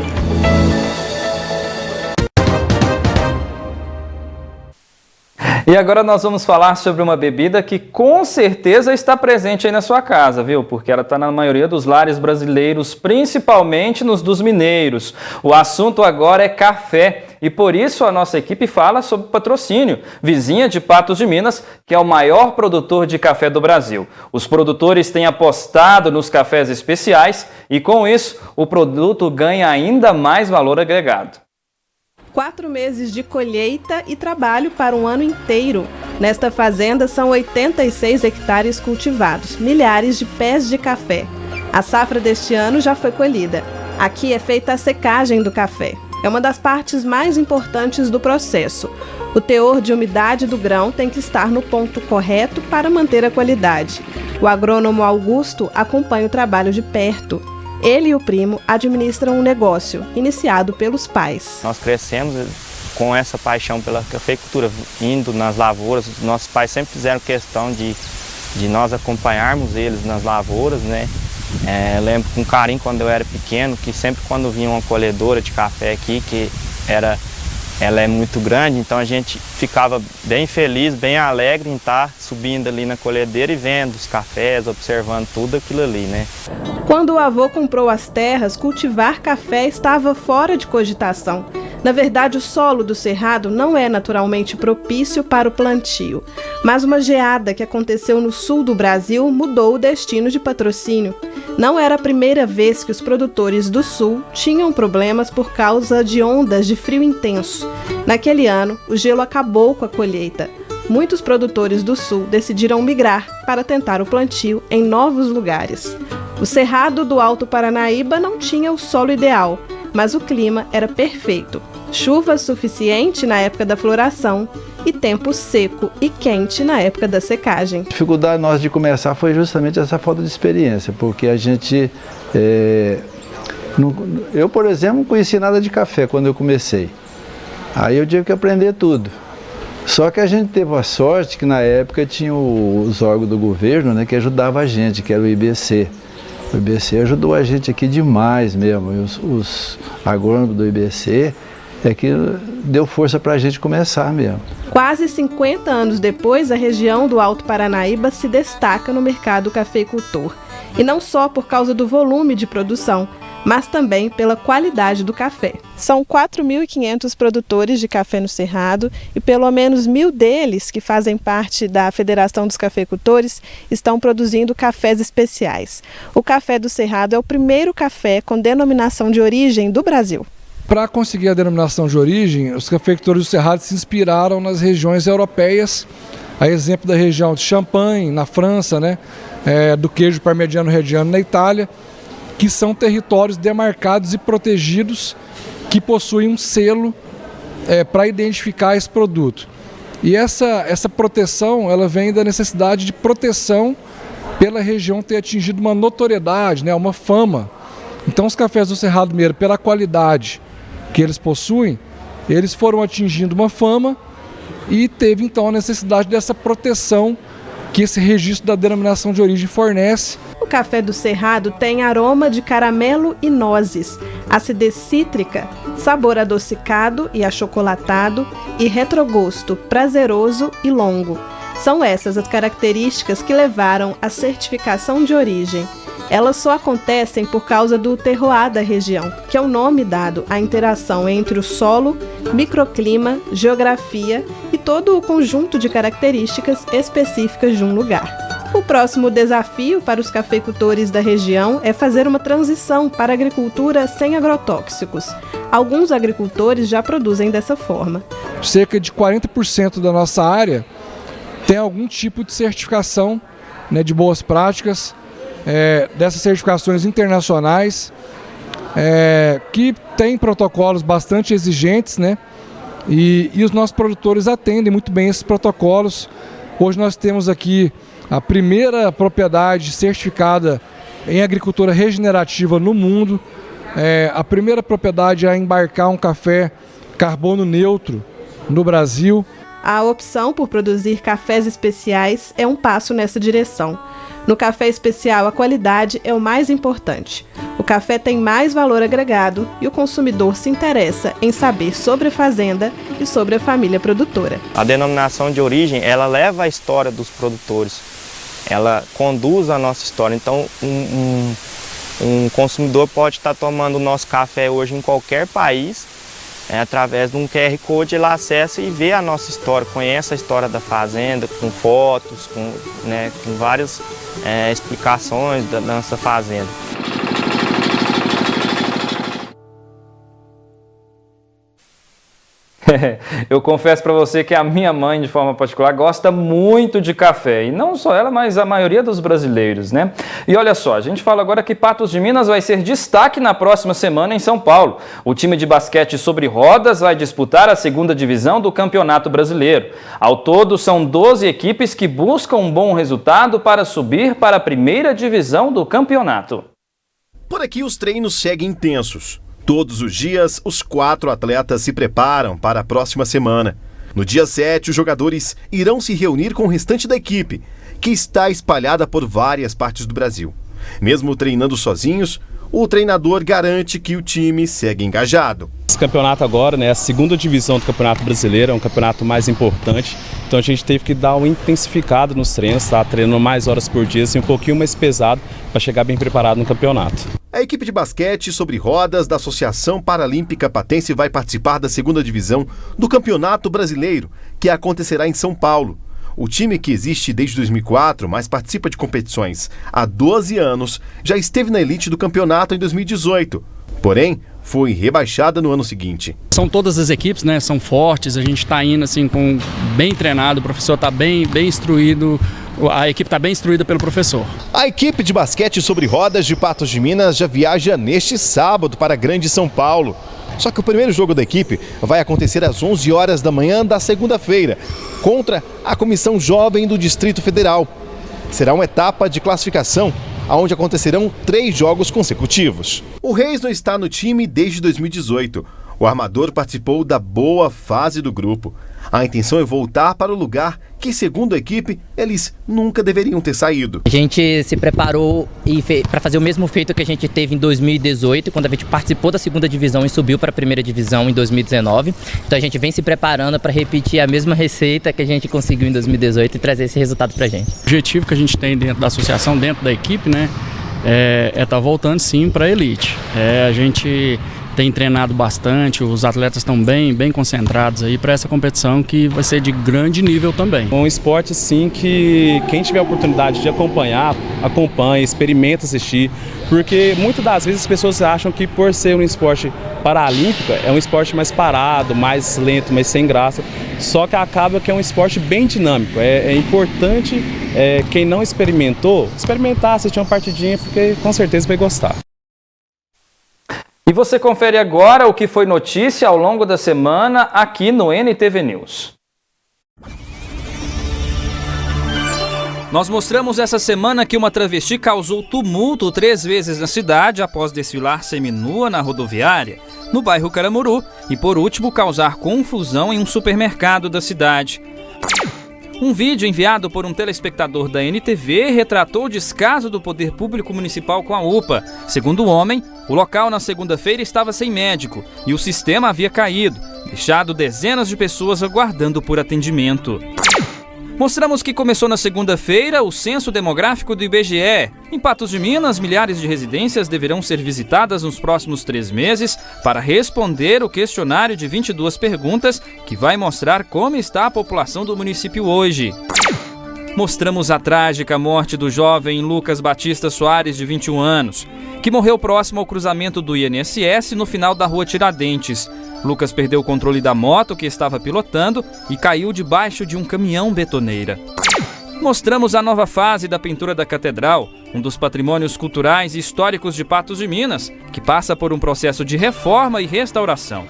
E agora nós vamos falar sobre uma bebida que com certeza está presente aí na sua casa, viu? Porque ela está na maioria dos lares brasileiros, principalmente nos dos mineiros. O assunto agora é café e por isso a nossa equipe fala sobre patrocínio. Vizinha de Patos de Minas, que é o maior produtor de café do Brasil. Os produtores têm apostado nos cafés especiais e com isso o produto ganha ainda mais valor agregado. 4 meses de colheita e trabalho para um ano inteiro. Nesta fazenda são 86 hectares cultivados, milhares de pés de café. A safra deste ano já foi colhida. Aqui é feita a secagem do café. É uma das partes mais importantes do processo. O teor de umidade do grão tem que estar no ponto correto para manter a qualidade. O agrônomo Augusto acompanha o trabalho de perto. Ele e o primo administram um negócio, iniciado pelos pais. Nós crescemos com essa paixão pela cafeicultura, indo nas lavouras. Nossos pais sempre fizeram questão de nós acompanharmos eles nas lavouras, né? Lembro com carinho quando eu era pequeno, que sempre quando vinha uma colhedora de café aqui, ela é muito grande, então a gente ficava bem feliz, bem alegre em estar subindo ali na colhedeira e vendo os cafés, observando tudo aquilo ali, né? Quando o avô comprou as terras, cultivar café estava fora de cogitação. Na verdade, o solo do Cerrado não é naturalmente propício para o plantio. Mas uma geada que aconteceu no sul do Brasil mudou o destino de Patrocínio. Não era a primeira vez que os produtores do sul tinham problemas por causa de ondas de frio intenso. Naquele ano, o gelo acabou com a colheita. Muitos produtores do sul decidiram migrar para tentar o plantio em novos lugares. O Cerrado do Alto Paranaíba não tinha o solo ideal, mas o clima era perfeito. Chuva suficiente na época da floração e tempo seco e quente na época da secagem. A dificuldade nossa de começar foi justamente essa falta de experiência, porque a gente... eu, por exemplo, não conhecia nada de café quando eu comecei. Aí eu tive que aprender tudo. Só que a gente teve a sorte que na época tinha os órgãos do governo, né, que ajudavam a gente, que era o IBC. O IBC ajudou a gente aqui demais mesmo. E os agrônomos do IBC é que deu força para a gente começar mesmo. Quase 50 anos depois, a região do Alto Paranaíba se destaca no mercado cafeicultor. E não só por causa do volume de produção, mas também pela qualidade do café. São 4.500 produtores de café no Cerrado e pelo menos 1.000 deles, que fazem parte da Federação dos Cafeicultores, estão produzindo cafés especiais. O café do Cerrado é o primeiro café com denominação de origem do Brasil. Para conseguir a denominação de origem, os cafeicultores do Cerrado se inspiraram nas regiões europeias A exemplo da região de Champagne, na França, né? Do queijo parmigiano reggiano na Itália, que são territórios demarcados e protegidos que possuem um selo para identificar esse produto. E essa proteção, ela vem da necessidade de proteção pela região ter atingido uma notoriedade, né, uma fama. Então os cafés do Cerrado Mineiro, pela qualidade que eles possuem, eles foram atingindo uma fama e teve então a necessidade dessa proteção que esse registro da denominação de origem fornece. O café do Cerrado tem aroma de caramelo e nozes, acidez cítrica, sabor adocicado e achocolatado e retrogosto prazeroso e longo. São essas as características que levaram à certificação de origem. Elas só acontecem por causa do terroir da região, que é o nome dado à interação entre o solo, microclima, geografia e todo o conjunto de características específicas de um lugar. O próximo desafio para os cafeicultores da região é fazer uma transição para a agricultura sem agrotóxicos. Alguns agricultores já produzem dessa forma. Cerca de 40% da nossa área tem algum tipo de certificação, né, de boas práticas, dessas certificações internacionais, que tem protocolos bastante exigentes, né, e os nossos produtores atendem muito bem esses protocolos. Hoje nós temos aqui a primeira propriedade certificada em agricultura regenerativa no mundo, a primeira propriedade a embarcar um café carbono neutro no Brasil. A opção por produzir cafés especiais é um passo nessa direção. No café especial, a qualidade é o mais importante. O café tem mais valor agregado e o consumidor se interessa em saber sobre a fazenda e sobre a família produtora. A denominação de origem, ela leva a história dos produtores, ela conduz a nossa história. Então, um consumidor pode estar tomando o nosso café hoje em qualquer país, através de um QR Code ele acessa e vê a nossa história, conhece a história da fazenda, com fotos, com várias explicações da nossa fazenda. Eu confesso para você que a minha mãe, de forma particular, gosta muito de café. E não só ela, mas a maioria dos brasileiros, né? E olha só, a gente fala agora que Patos de Minas vai ser destaque na próxima semana em São Paulo. O time de basquete sobre rodas vai disputar a segunda divisão do Campeonato Brasileiro. Ao todo, são 12 equipes que buscam um bom resultado para subir para a primeira divisão do campeonato. Por aqui os treinos seguem intensos. Todos os dias, os 4 atletas se preparam para a próxima semana. No dia 7, os jogadores irão se reunir com o restante da equipe, que está espalhada por várias partes do Brasil. Mesmo treinando sozinhos, o treinador garante que o time segue engajado. Esse campeonato agora, né, a segunda divisão do Campeonato Brasileiro, é um campeonato mais importante. Então a gente teve que dar um intensificado nos treinos, tá? Treinando mais horas por dia, assim, um pouquinho mais pesado, para chegar bem preparado no campeonato. A equipe de basquete sobre rodas da Associação Paralímpica Patense vai participar da segunda divisão do Campeonato Brasileiro, que acontecerá em São Paulo. O time, que existe desde 2004, mas participa de competições há 12 anos, já esteve na elite do campeonato em 2018. Porém, foi rebaixada no ano seguinte. São todas as equipes, né? São fortes, a gente está indo assim, bem treinado, o professor está bem instruído, a equipe está bem instruída pelo professor. A equipe de basquete sobre rodas de Patos de Minas já viaja neste sábado para Grande São Paulo. Só que o primeiro jogo da equipe vai acontecer às 11 horas da manhã da segunda-feira, contra a Comissão Jovem do Distrito Federal. Será uma etapa de classificação, onde acontecerão 3 jogos consecutivos. O Reis não está no time desde 2018. O armador participou da boa fase do grupo. A intenção é voltar para o lugar que, segundo a equipe, eles nunca deveriam ter saído. A gente se preparou para fazer o mesmo feito que a gente teve em 2018, quando a gente participou da segunda divisão e subiu para a primeira divisão em 2019. Então a gente vem se preparando para repetir a mesma receita que a gente conseguiu em 2018 e trazer esse resultado para a gente. O objetivo que a gente tem dentro da associação, dentro da equipe, né, é estar voltando sim para a elite. A gente tem treinado bastante, os atletas estão bem concentrados aí para essa competição que vai ser de grande nível também. Um esporte sim que quem tiver a oportunidade de acompanhar, acompanha, experimenta assistir, porque muitas das vezes as pessoas acham que por ser um esporte paralímpico é um esporte mais parado, mais lento, mais sem graça, só que acaba que é um esporte bem dinâmico. É importante quem não experimentou, experimentar, assistir uma partidinha, porque com certeza vai gostar. E você confere agora o que foi notícia ao longo da semana aqui no NTV News. Nós mostramos essa semana que uma travesti causou tumulto 3 vezes na cidade após desfilar seminua na rodoviária, no bairro Caramuru, e por último causar confusão em um supermercado da cidade. Um vídeo enviado por um telespectador da NTV retratou o descaso do poder público municipal com a UPA. Segundo o homem, o local na segunda-feira estava sem médico e o sistema havia caído, deixado dezenas de pessoas aguardando por atendimento. Mostramos que começou na segunda-feira o censo demográfico do IBGE. Em Patos de Minas, milhares de residências deverão ser visitadas nos próximos 3 meses para responder o questionário de 22 perguntas que vai mostrar como está a população do município hoje. Mostramos a trágica morte do jovem Lucas Batista Soares, de 21 anos, que morreu próximo ao cruzamento do INSS no final da rua Tiradentes. Lucas perdeu o controle da moto que estava pilotando e caiu debaixo de um caminhão betoneira. Mostramos a nova fase da pintura da Catedral, um dos patrimônios culturais e históricos de Patos de Minas, que passa por um processo de reforma e restauração.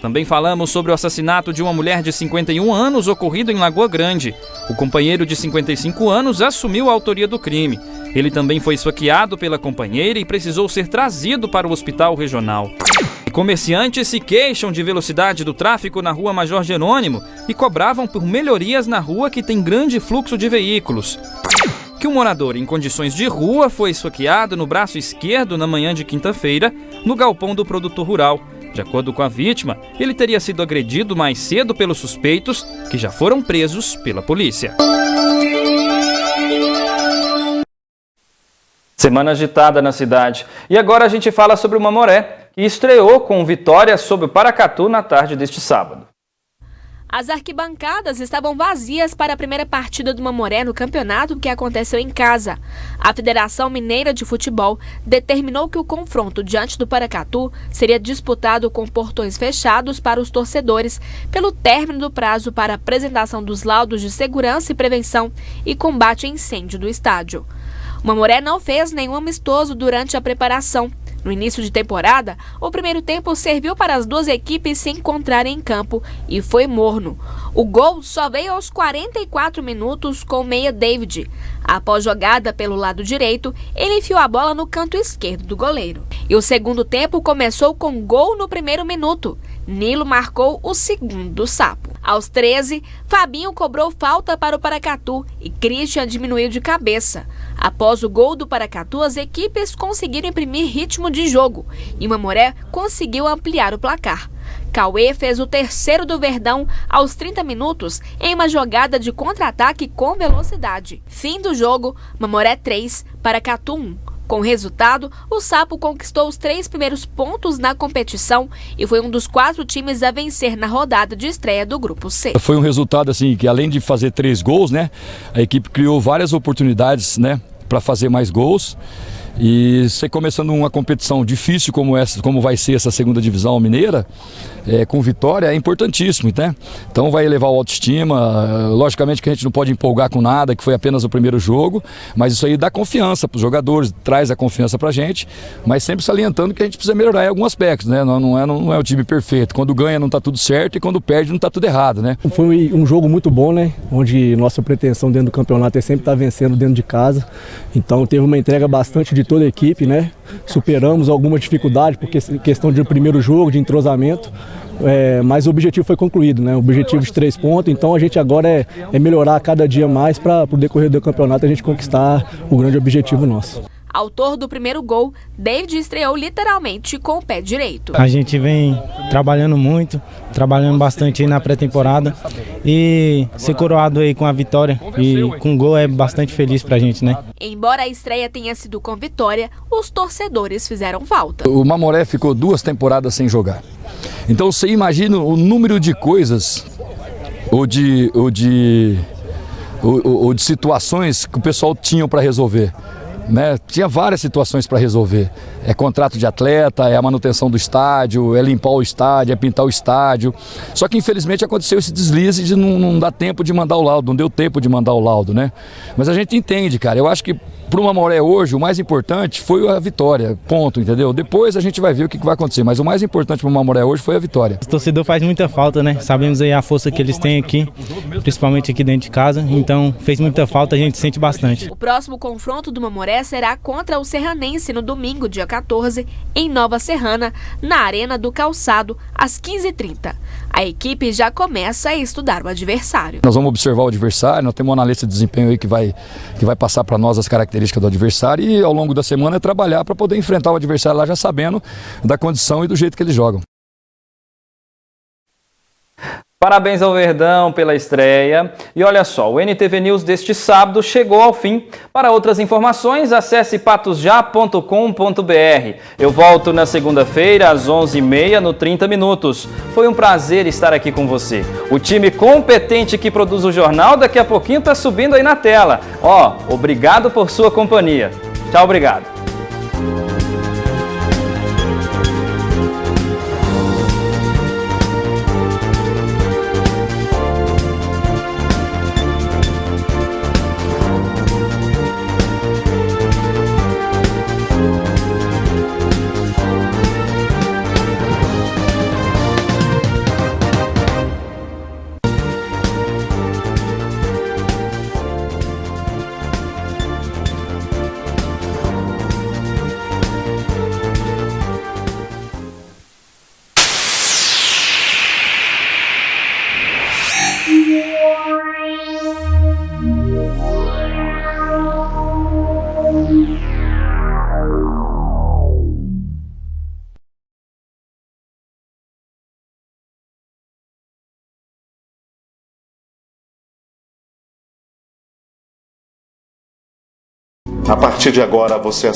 Também falamos sobre o assassinato de uma mulher de 51 anos ocorrido em Lagoa Grande. O companheiro de 55 anos assumiu a autoria do crime. Ele também foi esfaqueado pela companheira e precisou ser trazido para o hospital regional. Comerciantes se queixam de velocidade do tráfego na rua Major Jerônimo e cobravam por melhorias na rua que tem grande fluxo de veículos. Que um morador em condições de rua foi esfaqueado no braço esquerdo na manhã de quinta-feira, no galpão do produtor rural. De acordo com a vítima, ele teria sido agredido mais cedo pelos suspeitos, que já foram presos pela polícia. Semana agitada na cidade. E agora a gente fala sobre o Mamoré, que estreou com vitória sobre o Paracatu na tarde deste sábado. As arquibancadas estavam vazias para a primeira partida do Mamoré no campeonato que aconteceu em casa. A Federação Mineira de Futebol determinou que o confronto diante do Paracatu seria disputado com portões fechados para os torcedores pelo término do prazo para a apresentação dos laudos de segurança e prevenção e combate a incêndio do estádio. O Mamoré não fez nenhum amistoso durante a preparação. No início de temporada, o primeiro tempo serviu para as duas equipes se encontrarem em campo e foi morno. O gol só veio aos 44 minutos com o meia David. Após jogada pelo lado direito, ele enfiou a bola no canto esquerdo do goleiro. E o segundo tempo começou com gol no primeiro minuto. Nilo marcou o segundo do Sapo. Aos 13, Fabinho cobrou falta para o Paracatu e Christian diminuiu de cabeça. Após o gol do Paracatu, as equipes conseguiram imprimir ritmo de jogo e o Mamoré conseguiu ampliar o placar. Cauê fez o terceiro do Verdão aos 30 minutos em uma jogada de contra-ataque com velocidade. Fim do jogo, Mamoré 3, Paracatu 1. Com o resultado, o Sapo conquistou os 3 primeiros pontos na competição e foi um dos 4 times a vencer na rodada de estreia do Grupo C. Foi um resultado assim que, além de fazer 3 gols, né, a equipe criou várias oportunidades, né, para fazer mais gols. E você começando uma competição difícil como essa, como vai ser essa segunda divisão mineira, com vitória, é importantíssimo, né? Então vai elevar a autoestima. Logicamente que a gente não pode empolgar com nada, que foi apenas o primeiro jogo, mas isso aí dá confiança para os jogadores, traz a confiança para a gente, mas sempre salientando que a gente precisa melhorar em alguns aspectos, né? Não é o time perfeito. Quando ganha não está tudo certo e quando perde não está tudo errado, né? Foi um jogo muito bom, né? Onde nossa pretensão dentro do campeonato é sempre estar vencendo dentro de casa. Então teve uma entrega bastante de toda a equipe, né? Superamos alguma dificuldade, porque questão de primeiro jogo, de entrosamento, mas o objetivo foi concluído, né? O objetivo de 3 pontos, então a gente agora é melhorar cada dia mais para o decorrer do campeonato a gente conquistar o grande objetivo nosso. Autor do primeiro gol, David estreou literalmente com o pé direito. A gente vem trabalhando muito, trabalhando bastante aí na pré-temporada e ser coroado aí com a vitória e com gol é bastante feliz pra gente, né? Embora a estreia tenha sido com vitória, os torcedores fizeram falta. O Mamoré ficou 2 temporadas sem jogar. Então você imagina o número de coisas ou de situações que o pessoal tinha para resolver. Né? Tinha várias situações para resolver. é contrato de atleta, é a manutenção do estádio, é limpar o estádio, é pintar o estádio. Só que infelizmente aconteceu esse deslize de não dar tempo de mandar o laudo, não deu tempo de mandar o laudo, né? Mas a gente entende, cara, eu acho que para o Mamoré hoje o mais importante foi a vitória, ponto, entendeu? Depois a gente vai ver o que vai acontecer, mas o mais importante para o Mamoré hoje foi a vitória. O torcedor faz muita falta, né? Sabemos aí a força que eles têm aqui, principalmente aqui dentro de casa, então fez muita falta, a gente sente bastante. O próximo confronto do Mamoré será contra o Serranense no domingo, dia 14, em Nova Serrana, na Arena do Calçado, às 15h30. A equipe já começa a estudar o adversário. Nós vamos observar o adversário, nós temos uma analista de desempenho aí que vai passar para nós as características do adversário e ao longo da semana é trabalhar para poder enfrentar o adversário lá já sabendo da condição e do jeito que eles jogam. Parabéns ao Verdão pela estreia. E olha só, o NTV News deste sábado chegou ao fim. Para outras informações, acesse patosjá.com.br. Eu volto na segunda-feira, às 11h30, no 30 Minutos. Foi um prazer estar aqui com você. O time competente que produz o jornal, daqui a pouquinho está subindo aí na tela. Obrigado por sua companhia. Tchau, obrigado. A partir de agora você